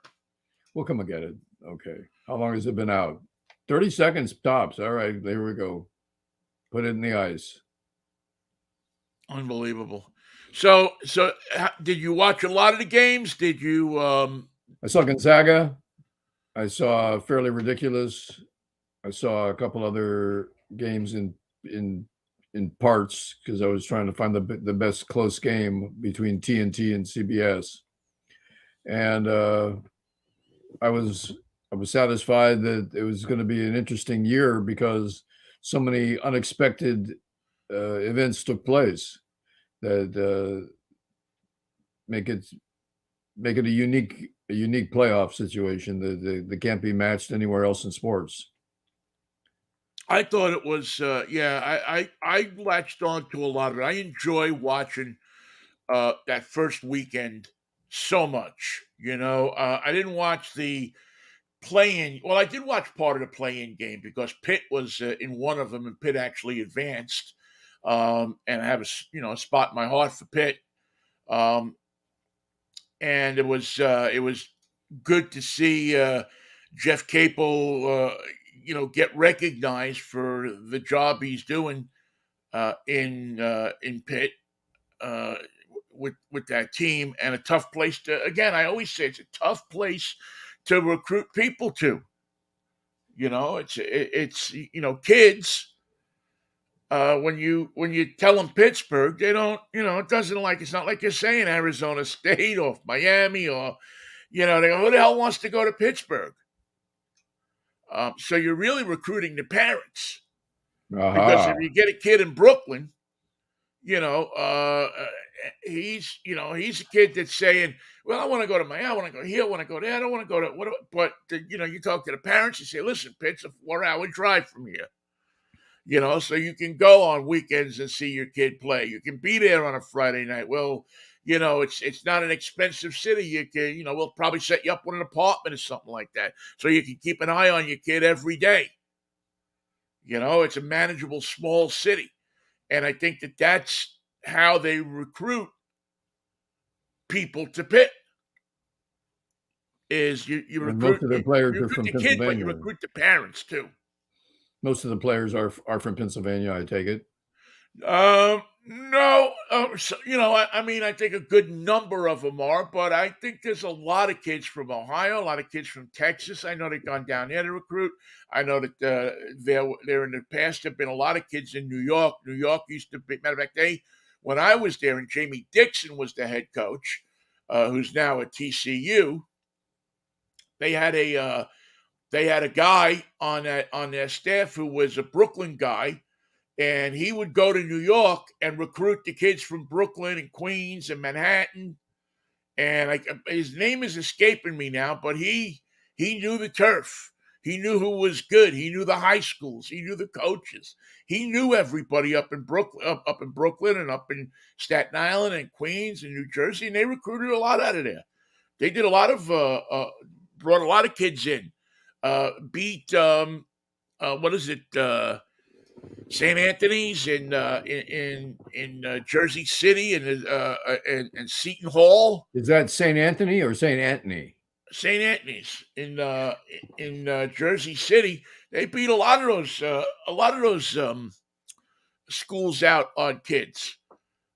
We'll come and get it. Okay. How long has it been out? 30 seconds tops. All right, there we go. Put it in the ice. Unbelievable. So did you watch a lot of the games? Did you I saw Gonzaga. I saw Fairly Ridiculous. I saw a couple other games in parts because I was trying to find the best close game between TNT and CBS. And I was satisfied that it was going to be an interesting year because so many unexpected events took place that make it a unique playoff situation that can't be matched anywhere else in sports. I thought it was, I latched on to a lot of it. I enjoy watching that first weekend so much. I didn't watch the play-in. Well, I did watch part of the play-in game because Pitt was in one of them, and Pitt actually advanced. And I have a spot in my heart for Pitt. Um, and it was good to see Jeff Capel, get recognized for the job he's doing in Pitt uh, with that team, and a tough place to. Again, I always say it's a tough place to recruit people to. It's kids. When you tell them Pittsburgh, they don't. It doesn't like it's not like you're saying Arizona State or Miami or they go, who the hell wants to go to Pittsburgh? So you're really recruiting the parents because if Aha. you get a kid in Brooklyn, you know, uh, he's a kid that's saying, well, I want to go to Miami, I want to go here, I want to go there, I don't want to go to what, but you talk to the parents, you say, listen, Pitt's a 4-hour drive from here. So you can go on weekends and see your kid play. You can be there on a Friday night. Well, it's not an expensive city. You can, we'll probably set you up with an apartment or something like that, so you can keep an eye on your kid every day. It's a manageable small city, and I think that's how they recruit people to Pitt. Is you And most recruit of their you, players you are recruit from the kid, but you Pennsylvania. recruit the parents too. Most of the players are from Pennsylvania, I take it. No, I mean, I think a good number of them are, but I think there's a lot of kids from Ohio, a lot of kids from Texas. I know they've gone down there to recruit. I know that there in the past have been a lot of kids in New York. New York used to be, matter of fact, when I was there and Jamie Dixon was the head coach, who's now at TCU, they had a guy on their staff who was a Brooklyn guy, and he would go to New York and recruit the kids from Brooklyn and Queens and Manhattan. And his name is escaping me now, but he knew the turf. He knew who was good. He knew the high schools. He knew the coaches. He knew everybody up in Brooklyn and up in Staten Island and Queens and New Jersey, and they recruited a lot out of there. They did a lot of brought a lot of kids in. Beat what is it? St. Anthony's in Jersey City and Seton Hall. Is that St. Anthony or St. Anthony? St. Anthony's in Jersey City. They beat a lot of those schools out on kids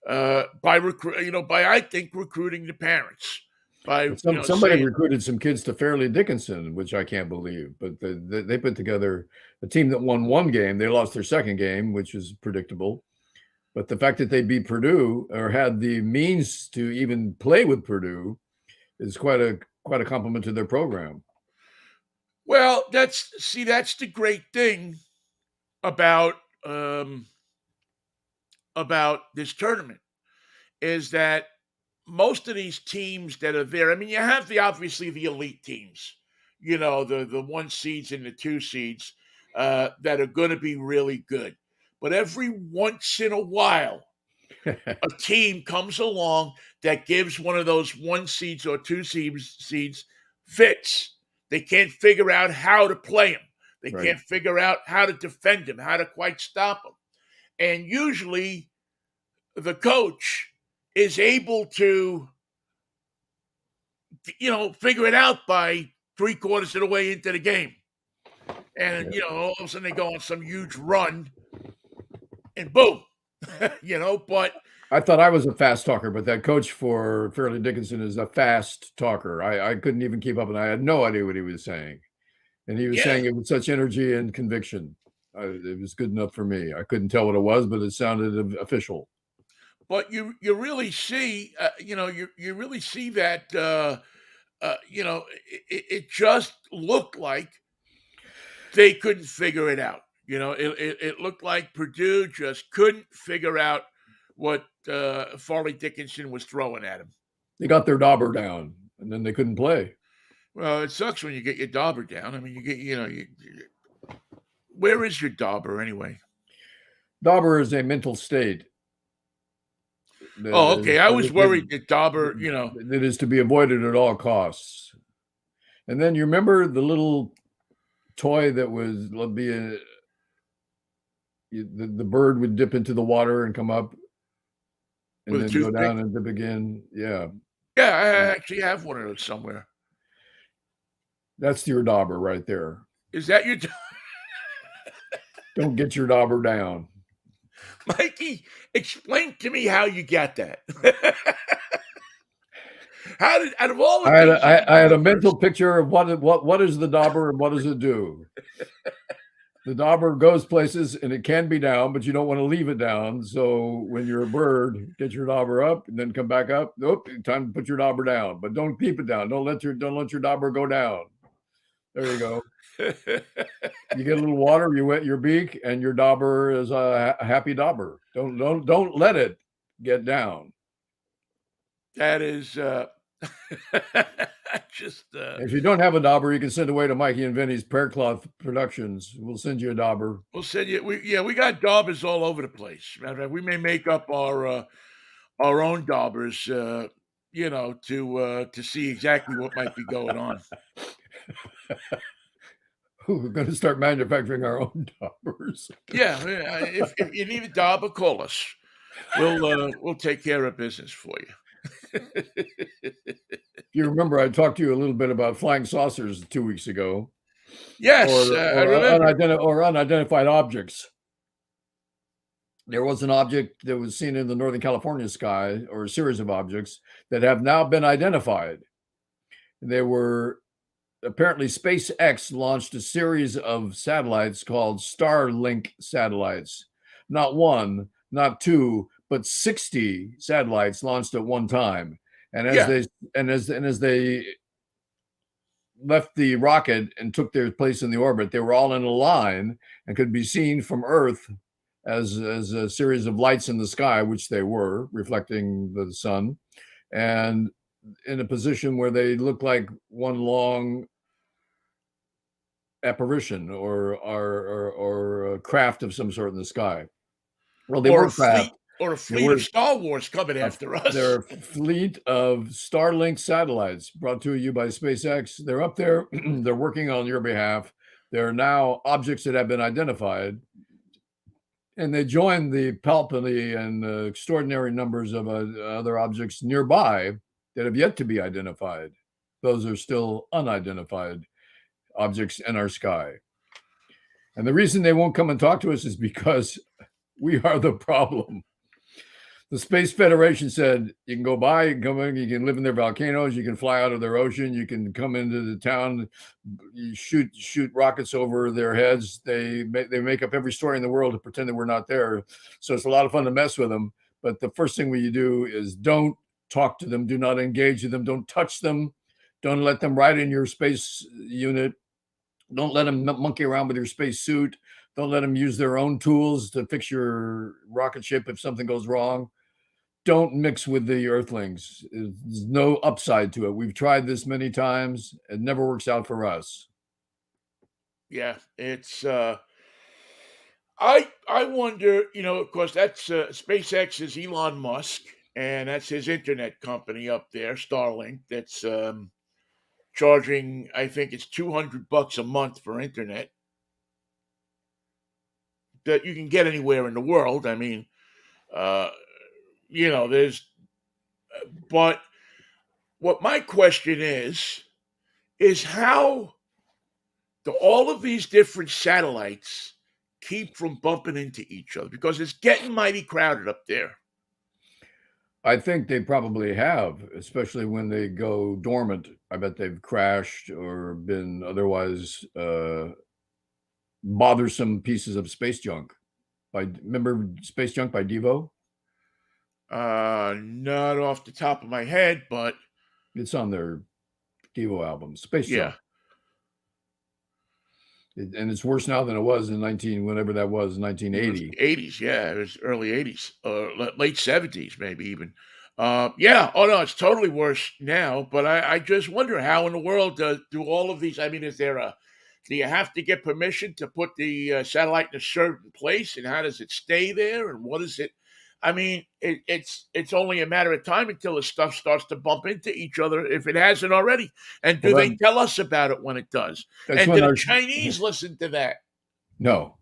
by I think recruiting the parents by Somebody saying, recruited some kids to Fairleigh Dickinson, which I can't believe. But they put together a team that won one game. They lost their second game, which is predictable. But the fact that they beat Purdue or had the means to even play with Purdue is quite a compliment to their program. well, that's the great thing about this tournament is that most of these teams that are there, I mean, you have obviously the elite teams, the one seeds and the two seeds that are going to be really good. But every once in a while, a team comes along that gives one of those one seeds or two seeds fits. They can't figure out how to play them. They Right. can't figure out how to defend them, how to quite stop them. And usually the coach is able to, figure it out by 3/4 of the way into the game. And, all of a sudden they go on some huge run and boom, but I thought I was a fast talker, but that coach for Fairleigh Dickinson is a fast talker. I couldn't even keep up, and I had no idea what he was saying. And he was yeah, saying it with such energy and conviction. It was good enough for me. I couldn't tell what it was, but it sounded official. but you really see, you really see that, it just looked like they couldn't figure it out. It looked like Purdue just couldn't figure out what Farley Dickinson was throwing at him. They got their dauber down, and then they couldn't play. Well, it sucks when you get your dauber down. I mean, Where is your dauber anyway? Dauber is a mental state that Oh, is okay. I was worried that dauber, that is to be avoided at all costs. And then you remember the little toy that was the bird would dip into the water and come up and with a then go toothpick. down and dip again. Yeah, Yeah, I actually have one of those somewhere. that's your dauber right there. Is that your Don't get your dauber down. Mikey? Explain to me how you got that. How did out of all the things in the I had a universe, mental picture of what is the dauber and what does it do. The dauber goes places and it can be down, but you don't want to leave it down. So when you're a bird, get your dauber up and then come back up. Nope, time to put your dauber down, but don't keep it down. Don't let your dauber go down. There you go. You get a little water, you wet your beak, and your dauber is a happy dauber. Don't let it get down. that is just If you don't have a dauber, you can send away to Mikey and Vinnie's Pear Cloth Productions. We'll send you a dauber. we'll send you. We got daubers all over the place. Matter of fact, we may make up our own daubers, to see exactly what might be going on. We're going to start manufacturing our own daubers. Yeah, if you need a dauber, call us. We'll take care of business for you. You remember I talked to you a little bit about flying saucers 2 weeks ago, Yes, I remember. or unidentified objects. There was an object that was seen in the Northern California sky, or a series of objects that have now been identified. They were apparently SpaceX launched a series of satellites called Starlink satellites. Not one, not two, but 60 satellites launched at one time. And as they left the rocket and took their place in the orbit, they were all in a line and could be seen from Earth as a series of lights in the sky, which they were, reflecting the sun, and in a position where they looked like one long apparition or a craft of some sort in the sky. Well, they Or were a fleet, craft. or a fleet of Star Wars coming after us. They're a fleet of Starlink satellites brought to you by SpaceX. They're up there. They're working on your behalf. They're now objects that have been identified. And they join the palpably and extraordinary numbers of other objects nearby that have yet to be identified. Those are still unidentified objects in our sky. And the reason they won't come and talk to us is because we are the problem. The Space Federation said you can go by, you can come in, you can live in their volcanoes, you can fly out of their ocean, you can come into the town, you shoot rockets over their heads. They make up every story in the world to pretend that we're not there. So it's a lot of fun to mess with them. But the first thing you do is don't talk to them, do not engage with them, don't touch them, don't let them ride in your space unit, don't let them monkey around with your space suit, don't let them use their own tools to fix your rocket ship if something goes wrong. Don't mix with the Earthlings. There's no upside to it. We've tried this many times. It never works out for us. Yeah, it's. I wonder. Of course, that's SpaceX is Elon Musk, and that's his internet company up there, Starlink. That's charging. I think it's $200 a month for internet that you can get anywhere in the world. I mean, there's. But what my question is how do all of these different satellites keep from bumping into each other? Because it's getting mighty crowded up there. I think they probably have, especially when they go dormant. I bet they've crashed or been otherwise bothersome pieces of space junk. Remember Space Junk by Devo? Not off the top of my head, but it's on their Devo album, Space Junk. And it's worse now than it was in whenever that was, 1980. 80s, yeah, it was early 80s, late 70s, maybe even. Yeah, oh no, it's totally worse now. But I just wonder how in the world do all of these? I mean, is there a Do you have to get permission to put the satellite in a certain place? And how does it stay there? And what is it? I mean, it's only a matter of time until the stuff starts to bump into each other if it hasn't already. And do Well, they tell us about it when it does? that's And do when the our Chinese listen to that? no,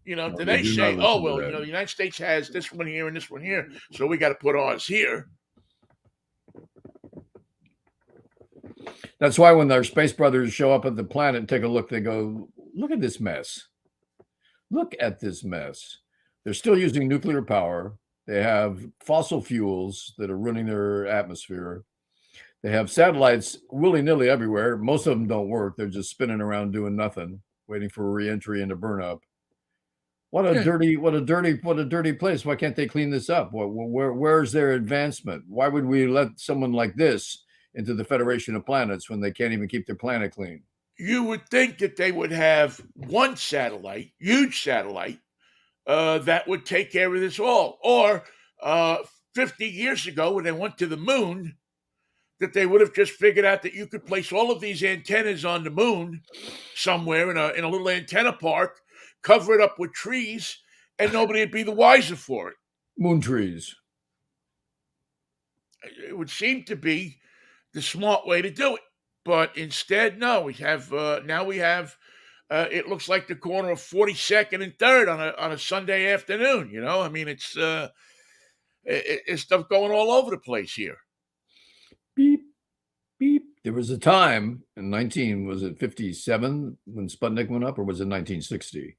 Do they they do not say, "Oh, listen to well, that. the United States has this one here and this one here, so we got to put ours here"? That's why when our space brothers show up at the planet and take a look, they go, "Look at this mess. Look at this mess." They're still using nuclear power. They have fossil fuels that are ruining their atmosphere. They have satellites willy-nilly everywhere. Most of them don't work. They're just spinning around doing nothing, waiting for re-entry into burnup. What a Yeah. dirty place. Why can't they clean this up? Where's their advancement? Why would we let someone like this into the Federation of Planets when they can't even keep their planet clean? You would think that they would have one satellite, huge satellite, that would take care of this all. Or 50 years ago, when they went to the moon, that they would have just figured out that you could place all of these antennas on the moon somewhere in a little antenna park, cover it up with trees, and nobody would be the wiser for it. Moon trees. It would seem to be the smart way to do it. But instead, no, we have now we have it looks like the corner of 42nd and 3rd on a Sunday afternoon. I mean, it's stuff going all over the place here. Beep, beep. There was a time in 57 when Sputnik went up, or was it 1960?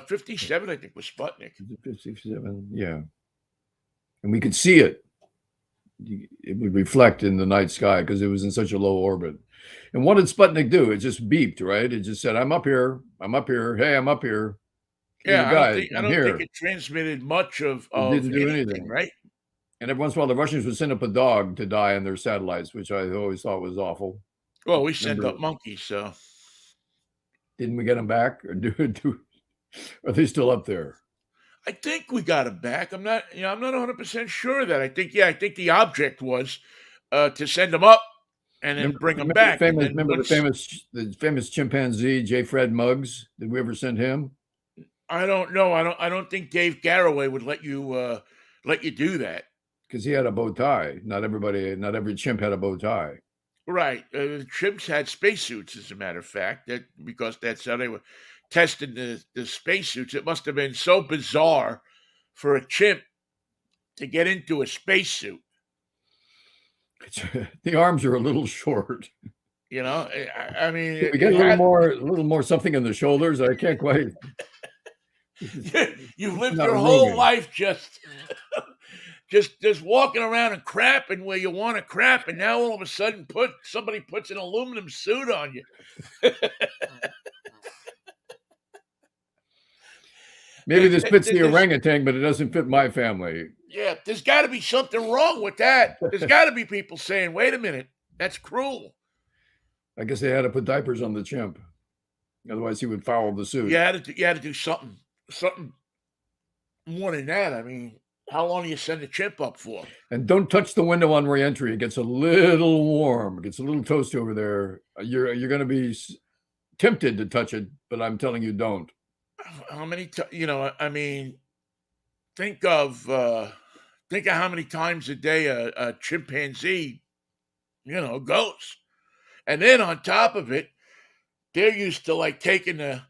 57, I think, was Sputnik. 57, yeah. And we could see it. It would reflect in the night sky because it was in such a low orbit. And what did Sputnik do? It just beeped, right? It just said, "I'm up here. I'm up here. Hey, I'm up here. Hey, Yeah, you guys, I I'm don't here." think it transmitted much of It didn't do anything, anything. right? And every once in a while, the Russians would send up a dog to die on their satellites, which I always thought was awful. Well, we send Remember, up monkeys, so didn't we get them back, or are they still up there? I think we got him back. I'm not 100% sure of that. I think the object was to send them up and then bring them back. Remember the famous chimpanzee J. Fred Muggs? Did we ever send him? I don't know. I don't think Dave Garraway would let you do that. Because he had a bow tie. Not every chimp had a bow tie. Right. Chimps had spacesuits, as a matter of fact, because that's how they were testing the spacesuits. It must have been so bizarre for a chimp to get into a spacesuit. The arms are a little short. I mean, we get a little more something in the shoulders. I can't quite. You've lived your whole life just walking around and crapping where you want to crap, and now all of a sudden somebody puts an aluminum suit on you. Maybe this fits the orangutan, but it doesn't fit my family. Yeah, there's got to be something wrong with that. There's got to be people saying, "Wait a minute, that's cruel." I guess they had to put diapers on the chimp, otherwise he would foul the suit. You had to do something more than that. I mean, how long do you send a chimp up for? And don't touch the window on re-entry. It gets a little warm. It gets a little toasty over there. You're going to be tempted to touch it, but I'm telling you, don't. How many I mean, think of how many times a day a chimpanzee goes. And then on top of it, they're used to like taking the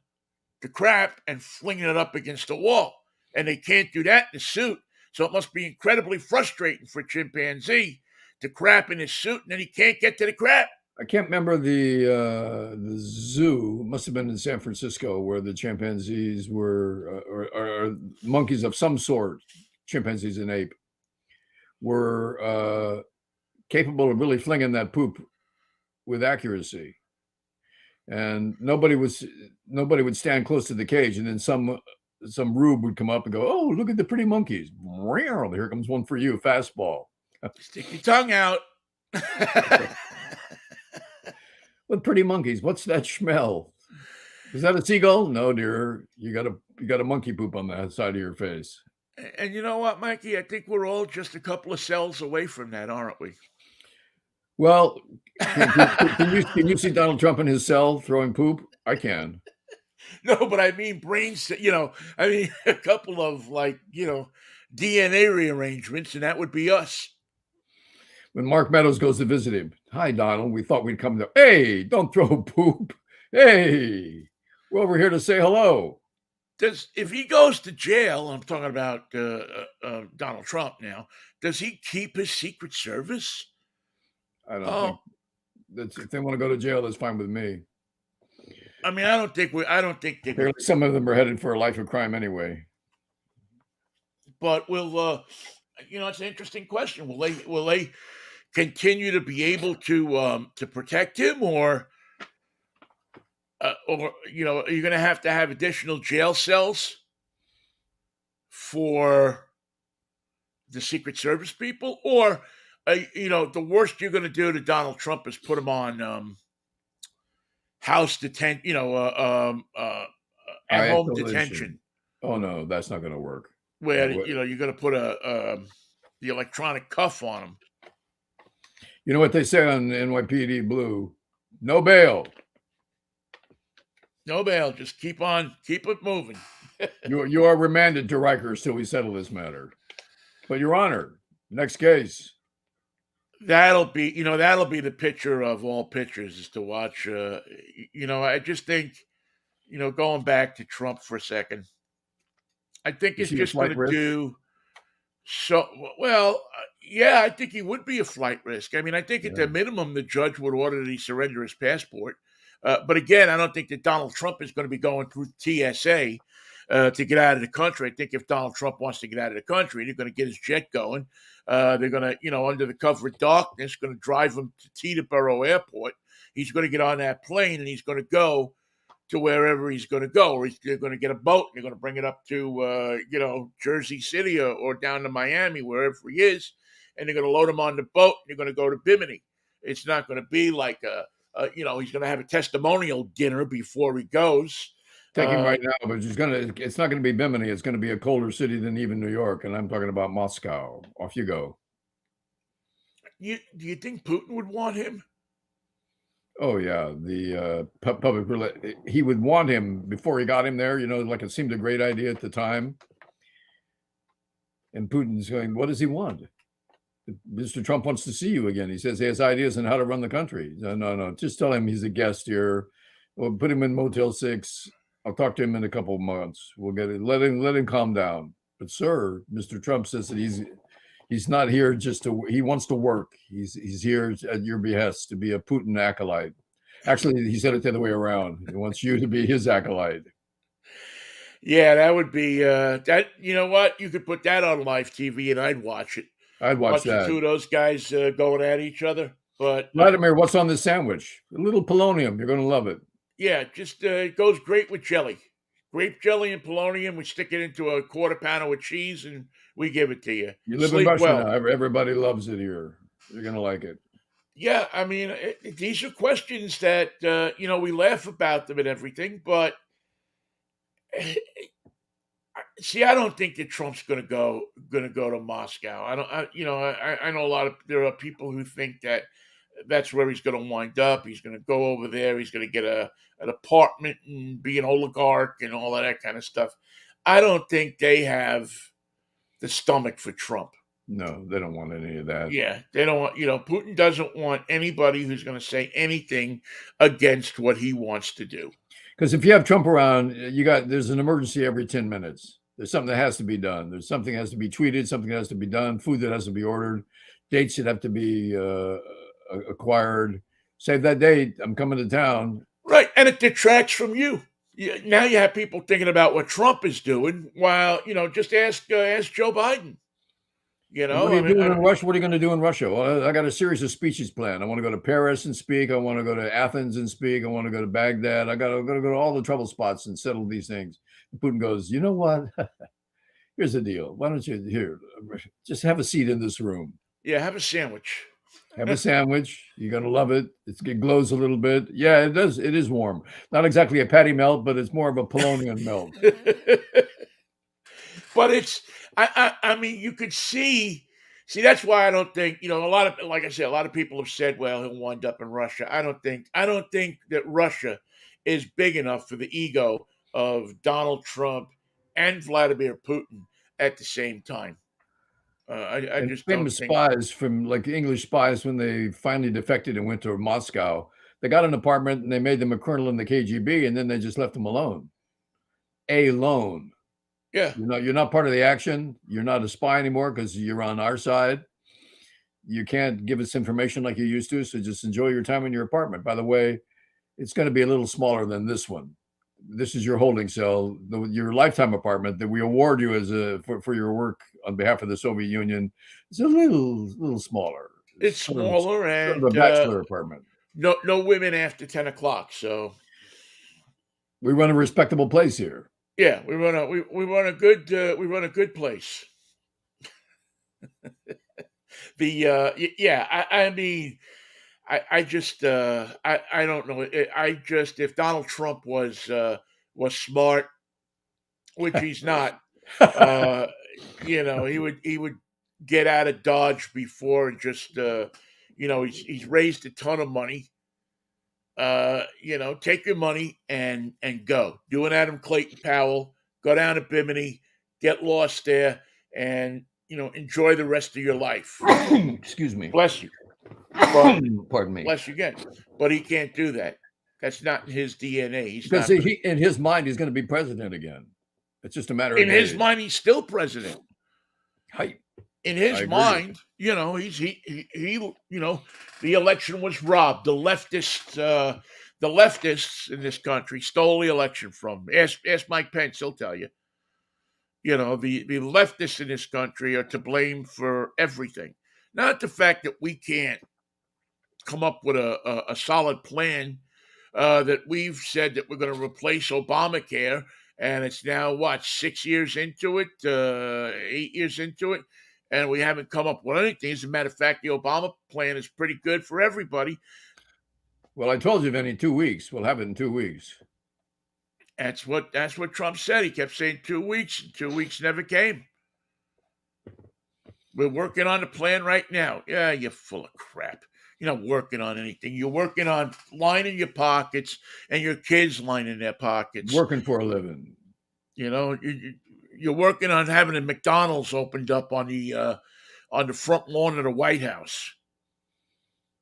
crap and flinging it up against the wall, and they can't do that in a suit. So it must be incredibly frustrating for a chimpanzee to crap in his suit, and then he can't get to the crap. I can't remember the zoo. It must have been in San Francisco, where the chimpanzees were, or monkeys of some sort, chimpanzees and ape, were capable of really flinging that poop with accuracy. And nobody would stand close to the cage, and then some rube would come up and go, "Oh, look at the pretty monkeys! Here comes one for you, fastball." Stick your tongue out. What pretty monkeys? What's that smell? Is that a seagull? No, dear. You got a monkey poop on the side of your face. And you know what, Mikey? I think we're all just a couple of cells away from that, aren't we? Well, can you see Donald Trump in his cell throwing poop? I can. No, but I mean brains. I mean a couple of DNA rearrangements, and that would be us. When Mark Meadows goes to visit him, hi Donald, we thought we'd come to. Hey, don't throw poop. Hey, we're over here to say hello. If he goes to jail, I'm talking about Donald Trump now. Does he keep his Secret Service? I don't think Oh, that's if they want to go to jail, that's fine with me. I mean, I don't think they would. Apparently, some of them are headed for a life of crime anyway. But it's an interesting question. Will they continue to be able to protect him, or are you going to have additional jail cells for the Secret Service people, or the worst you're going to do to Donald Trump is put him on house detention, at home detention, Isolation. Oh no, that's not going to work. where What- you're going to put the electronic cuff on him. You know what they say on NYPD Blue? No bail. No bail, just keep it moving. You are remanded to Rikers till we settle this matter. But Your Honor, next case. That'll be the picture of all pictures, is to watch. I just think, going back to Trump for a second, I think Is it's he a just going flight to risk? do so well. Yeah, I think he would be a flight risk. I mean, I think at the Yeah. minimum, the judge would order that he surrender his passport. But again, I don't think that Donald Trump is going to be going through TSA to get out of the country. I think if Donald Trump wants to get out of the country, they're going to get his jet going. They're going to, under the cover of darkness, going to drive him to Teterboro Airport. He's going to get on that plane and he's going to go to wherever he's going to go, or they're going to get a boat and they're going to bring it up to, Jersey City or down to Miami, wherever he is, and they're going to load him on the boat and they're going to go to Bimini. It's not going to be like he's going to have a testimonial dinner before he goes. Take him right now, but it's not gonna be Bimini, it's gonna be a colder city than even New York, and I'm talking about Moscow. Off you go. Do you think Putin would want him? Oh yeah, the he would want him before he got him there, like it seemed a great idea at the time. And Putin's going, what does he want? Mr. Trump wants to see you again. He says he has ideas on how to run the country. No, just tell him he's a guest here. We'll put him in Motel 6. I'll talk to him in a couple of months. We'll get it. Let him calm down. But sir, Mr. Trump says that he's not here he wants to work. He's here at your behest to be a Putin acolyte. Actually, he said it the other way around. He wants you to be his acolyte. Yeah, that would be that. You know what? You could put that on live TV and I'd watch it. I'd watch that. Two of those guys going at each other. But Vladimir, what's on this sandwich? A little polonium. You're going to love it. yeah, just it goes great with jelly. Grape jelly and polonium. We stick it into a quarter pounder with cheese and we give it to you. You live in Russia now. Everybody loves it here. You're going to like it. Yeah, I mean, these are questions that we laugh about them and everything, but see, I don't think that Trump's going to go to Moscow. I know there are people who think that that's where he's going to wind up. He's going to go over there. He's going to get an apartment and be an oligarch and all of that kind of stuff. I don't think they have the stomach for Trump. No, they don't want any of that. Yeah, they don't want, Putin doesn't want anybody who's going to say anything against what he wants to do. Because if you have Trump around, there's an emergency every 10 minutes. There's something that has to be done. There's something that has to be tweeted, something that has to be done, food that has to be ordered, dates that have to be acquired. Save that date. I'm coming to town. Right, and it detracts from you. Now you have people thinking about what Trump is doing, while just ask Joe Biden. What are you doing in Russia? What are you going to do in Russia? Well, I got a series of speeches planned. I want to go to Paris and speak. I want to go to Athens and speak. I want to go to Baghdad. I got to go to all the trouble spots and settle these things. And Putin goes, you know what? Here's the deal. Why don't you just have a seat in this room? Yeah, have a sandwich. Have a sandwich. You're going to love it. It glows a little bit. Yeah, it does. It is warm. Not exactly a patty melt, but it's more of a polonium melt. But it's, I mean, you could see, that's why I don't think, like I said, a lot of people have said, well, he'll wind up in Russia. I don't think that Russia is big enough for the ego of Donald Trump and Vladimir Putin at the same time. I And just don't famous think. spies from like English spies when they finally defected and went to Moscow, they got an apartment and they made them a colonel in the KGB, and then they just left them alone. Alone. Yeah, You're not part of the action. You're not a spy anymore because you're on our side. You can't give us information like you used to. So just enjoy your time in your apartment. By the way, it's going to be a little smaller than this one. This is your holding cell, your lifetime apartment that we award you as for your work on behalf of the Soviet Union. It's a little smaller. it's smaller Sort of and a bachelor apartment. no women after 10 o'clock. So We run a respectable place here. yeah, we run a good place. I mean, I just I don't know. I just, if Donald Trump was smart, which he's not, uh, he would get out of Dodge before and just he's raised a ton of money. Take your money and go. Do an Adam Clayton Powell, go down to Bimini, get lost there, and enjoy the rest of your life. Excuse me. Bless you. But, Pardon me. bless you again. But he can't do that. That's not in his DNA. He's Because not. in his mind, he's going to be president again. It's just a matter In of his days. mind, he's still president. Hype. In his mind, he's the election was robbed. The leftists in this country stole the election from him. Ask Mike Pence, he'll tell you. The leftists in this country are to blame for everything. Not the fact that we can't come up with a solid plan, that we've said that we're going to replace Obamacare, and it's now 6 years into it, 8 years into it, and we haven't come up with anything. As a matter of fact, the Obama plan is pretty good for everybody. Well, I told you, Vinnie, 2 weeks. We'll have it in 2 weeks. That's what Trump said. He kept saying 2 weeks, and 2 weeks never came. We're working on the plan right now. Yeah, you're full of crap. You're not working on anything. You're working on lining your pockets and your kids lining their pockets. Working for a living. You're working on having a McDonald's opened up on the front lawn of the White House.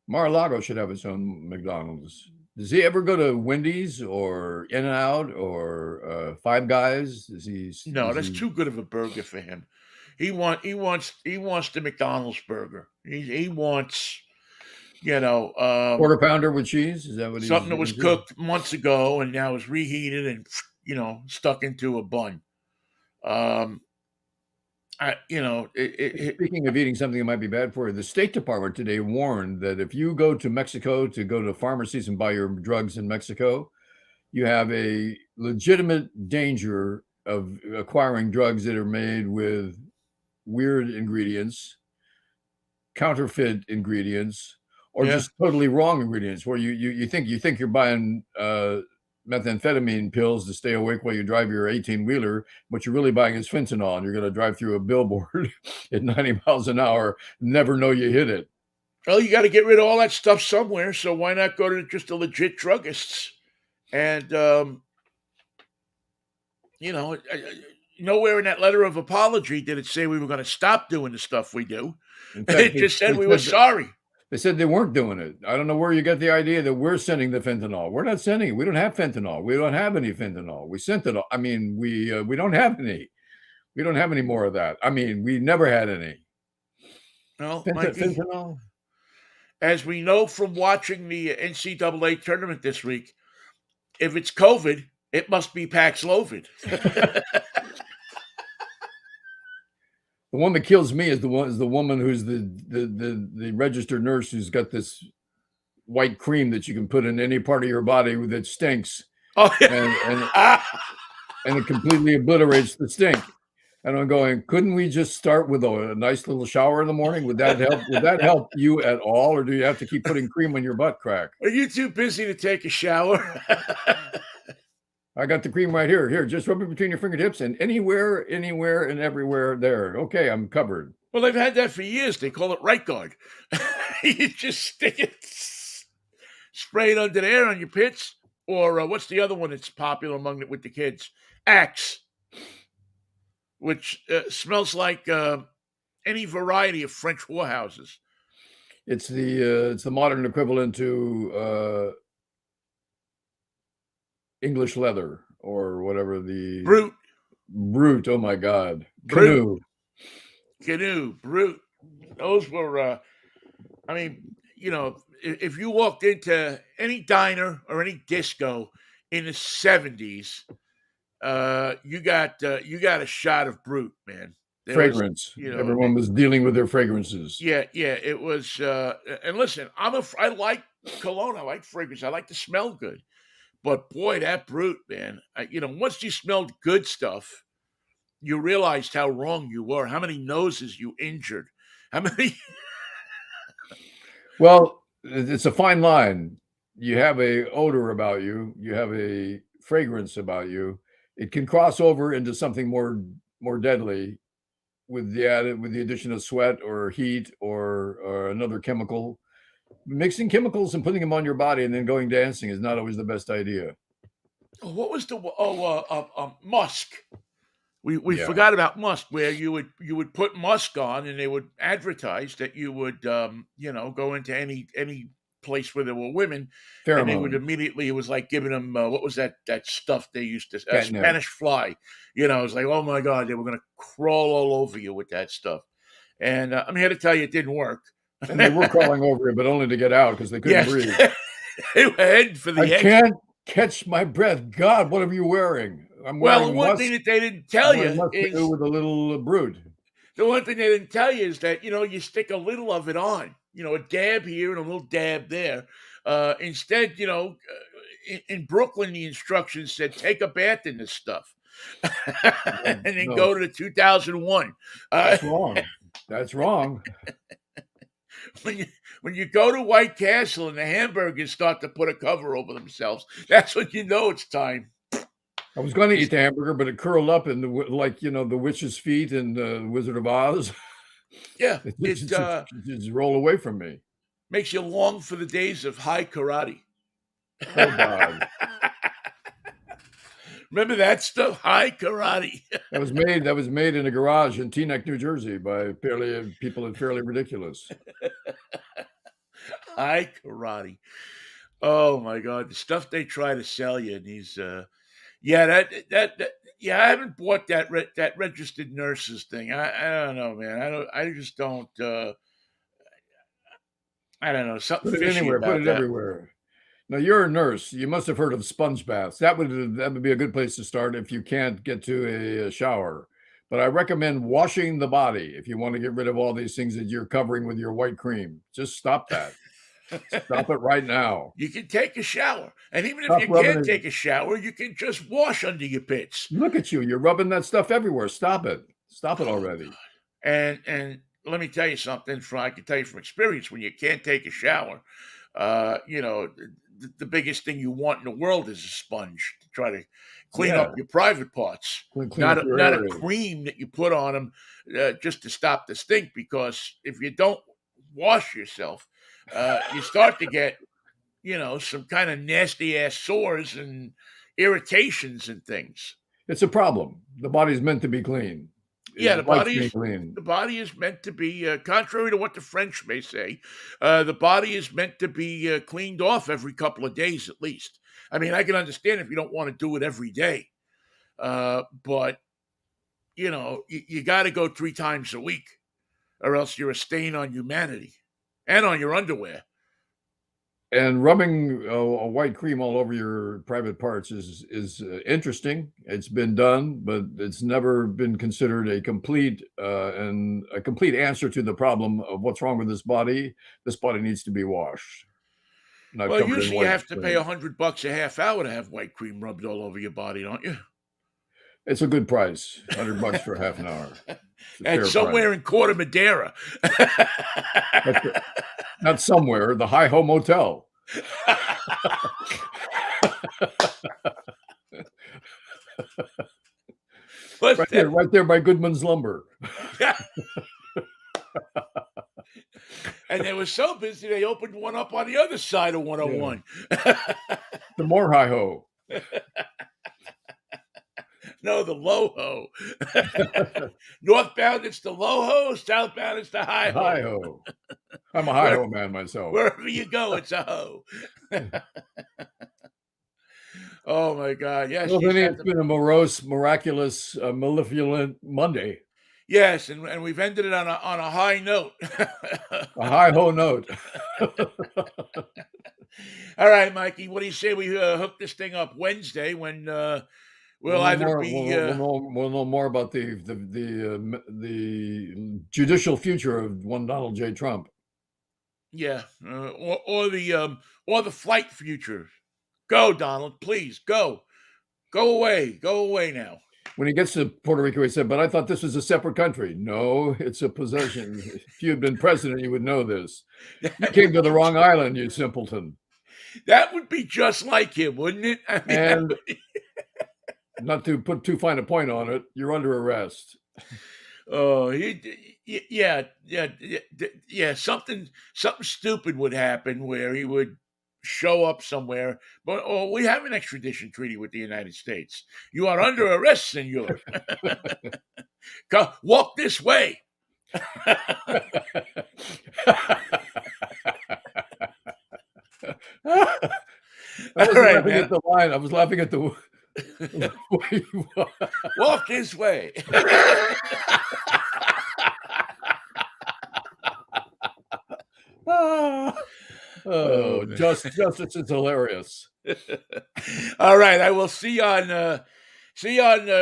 Mar-a-Lago should have its own McDonald's. Does he ever go to Wendy's or In-N-Out or Five Guys? No, that's too good of a burger for him. He wants the McDonald's burger. He wants quarter pounder with cheese. Is that what he's something that was cooked months ago and now is reheated and stuck into a bun. Speaking of eating something that might be bad for you, the State Department today warned that if you go to Mexico to go to pharmacies and buy your drugs in Mexico, you have a legitimate danger of acquiring drugs that are made with weird ingredients, counterfeit ingredients, or just totally wrong ingredients, where you think you're buying methamphetamine pills to stay awake while you drive your 18-wheeler. What you're really buying is fentanyl, and you're going to drive through a billboard at 90 miles an hour, never know you hit it. Well, you got to get rid of all that stuff somewhere, so why not go to just the legit druggists? And, nowhere in that letter of apology did it say we were going to stop doing the stuff we do. In fact, it just said we were sorry. They said they weren't doing it. I don't know where you got the idea that we're sending the fentanyl. We're not sending it. We don't have fentanyl. We don't have any fentanyl. We sent it. I mean, we don't have any. We don't have any more of that. I mean, we never had any. Well, fentanyl. As we know from watching the NCAA tournament this week, if it's COVID, it must be Paxlovid. The one that kills me is the woman who's the registered nurse who's got this white cream that you can put in any part of your body that stinks. Oh, and it completely obliterates the stink. And I'm going, couldn't we just start with a nice little shower in the morning? Would that help? Would that help you at all, or do you have to keep putting cream on your butt crack? Are you too busy to take a shower? I got the cream right here. Here, just rub it between your fingertips and anywhere, and everywhere there. Okay, I'm covered. Well, they've had that for years. They call it Right Guard. You just stick it, spray it under there on your pits, Or what's the other one that's popular with the kids? Axe, which smells like any variety of French whorehouses. It's the modern equivalent to English leather or whatever the Brute, brute. Oh my God, brute, canoe. canoe, brute. Those were, I mean, if you walked into any diner or any disco in the '70s, you got a shot of brute, man. There was, Fragrance. you know, Everyone was dealing with their fragrances. yeah, yeah. It was, and listen, I like cologne. I like fragrance. I like to smell good. But boy, that brute, man. Once you smelled good stuff, you realized how wrong you were, how many noses you injured, how many. Well, it's a fine line. You have a odor about you. You have a fragrance about you. It can cross over into something more deadly with the addition of sweat or heat or another chemical. Mixing chemicals and putting them on your body and then going dancing is not always the best idea. What was the musk? We Yeah, forgot about musk, where you would put musk on, and they would advertise that you would go into any place where there were women, and they would pheromones, immediately, it was like giving them what was that stuff they used to, catnip, Spanish fly. It's like, oh my god, they were going to crawl all over you with that stuff, and I'm here to tell you it didn't work. and they were crawling over it, but only to get out because they couldn't Yes, breathe. they were heading for I the exit. can't catch my breath. God, what are you wearing? I'm Well, the wearing one musk. thing that they didn't I'm tell wearing you musk canoe is with a little brood. The one thing they didn't tell you is that you stick a little of it on, a dab here and a little dab there. Instead, in Brooklyn, the instructions said take a bath in this stuff, No, and then no, go to the 2001. Uh, that's wrong. That's wrong. when you when you go to White Castle and the hamburgers start to put a cover over themselves, that's when you know it's time. I was going to eat the hamburger, but it curled up in like the witch's feet in the Wizard of Oz. Yeah, It it just roll away from me. makes you long for the days of high karate. Oh God, Remember that stuff? High karate. that was made in a garage in Teaneck, New Jersey, by people at Fairly Ridiculous. High karate. Oh my god, the stuff they try to sell you in these yeah, that yeah, I haven't bought that registered nurses thing. I don't know, man. I just don't I don't know, something Put it fishy anywhere. Put about it that. everywhere. Now you're a nurse. You must have heard of sponge baths. That would be a good place to start if you can't get to a shower. But I recommend washing the body if you want to get rid of all these things that you're covering with your white cream. Just stop that. Stop it right now. You can take a shower. And even if Stop you rubbing can't it. take a shower, you can just wash under your pits. Look at you. You're rubbing that stuff everywhere. Stop it. Stop it Oh already. god. And let me tell you something, I can tell you from experience, when you can't take a shower, the biggest thing you want in the world is a sponge to try to clean Yeah. up your private parts, Clean not up a, your not a area. cream that you put on them just to stop the stink. Because if you don't wash yourself, you start to get some kind of nasty ass sores and irritations and things. It's a problem. The body's meant to be clean. Yeah, It likes being clean. the body is meant to be, contrary to what the French may say, the body is meant to be cleaned off every couple of days at least. I mean, I can understand if you don't want to do it every day, but you got to go 3 times a week, or else you're a stain on humanity and on your underwear. And rubbing a white cream all over your private parts is interesting. It's been done, but it's never been considered a complete answer to the problem of what's wrong with this body. This body needs to be washed, not Well, covered in usually you white have to pay cream. $100 a half hour to have white cream rubbed all over your body, don't you? It's a good price, $100 for half an hour. It's a And fair price. somewhere in Corte Madera. That's not somewhere, the Hi Ho Motel. What's that? Right there by Goodman's Lumber. And they were so busy they opened one up on the other side of Yeah. 101. The more hi ho. No, the low ho. Northbound, it's the low ho. Southbound, it's the high ho. Hi ho. I'm a hi ho man myself. Wherever you go, it's a ho. Oh my God! Yes, Well, Vinnie, it's been a morose, miraculous, malevolent Monday. Yes, and we've ended it on a high note. A hi ho note. All right, Mikey. What do you say we hook this thing up Wednesday when we'll either be we'll know more about the judicial future of one Donald J. Trump. Yeah, or the flight future. Go, Donald, please go away now. When he gets to Puerto Rico, he said, "But I thought this was a separate country." No, it's a possession. If you had been president, you would know this. You came to the wrong island, you simpleton. That would be just like him, wouldn't it? I mean, and not to put too fine a point on it, you're under arrest. Oh, yeah. Something stupid would happen where he would show up somewhere. But we have an extradition treaty with the United States. You are under arrest, senor. Walk this way. I was laughing at the line. I was laughing at the way you walk this way. Justice is hilarious. All right, I will see you on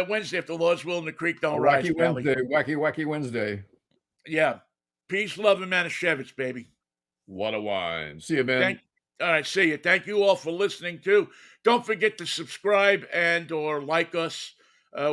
Wednesday if the Lord's will and the creek don't rise. Wacky Wednesday. Yeah. Peace, love, and Manischewitz, baby. What a wine. See you, man. All right, see you. Thank you all for listening, too. Don't forget to subscribe and or like us.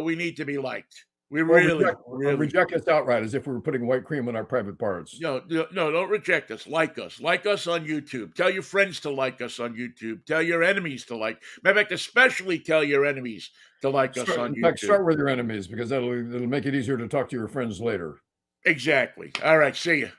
We need to be liked. Reject us outright as if we were putting white cream on our private parts. No, don't reject us. Like us. Like us on YouTube. Tell your friends to like us on YouTube. Tell your enemies to like. Matter of fact, especially tell your enemies to like us on YouTube. In fact, start with your enemies because it'll make it easier to talk to your friends later. Exactly. All right, see you.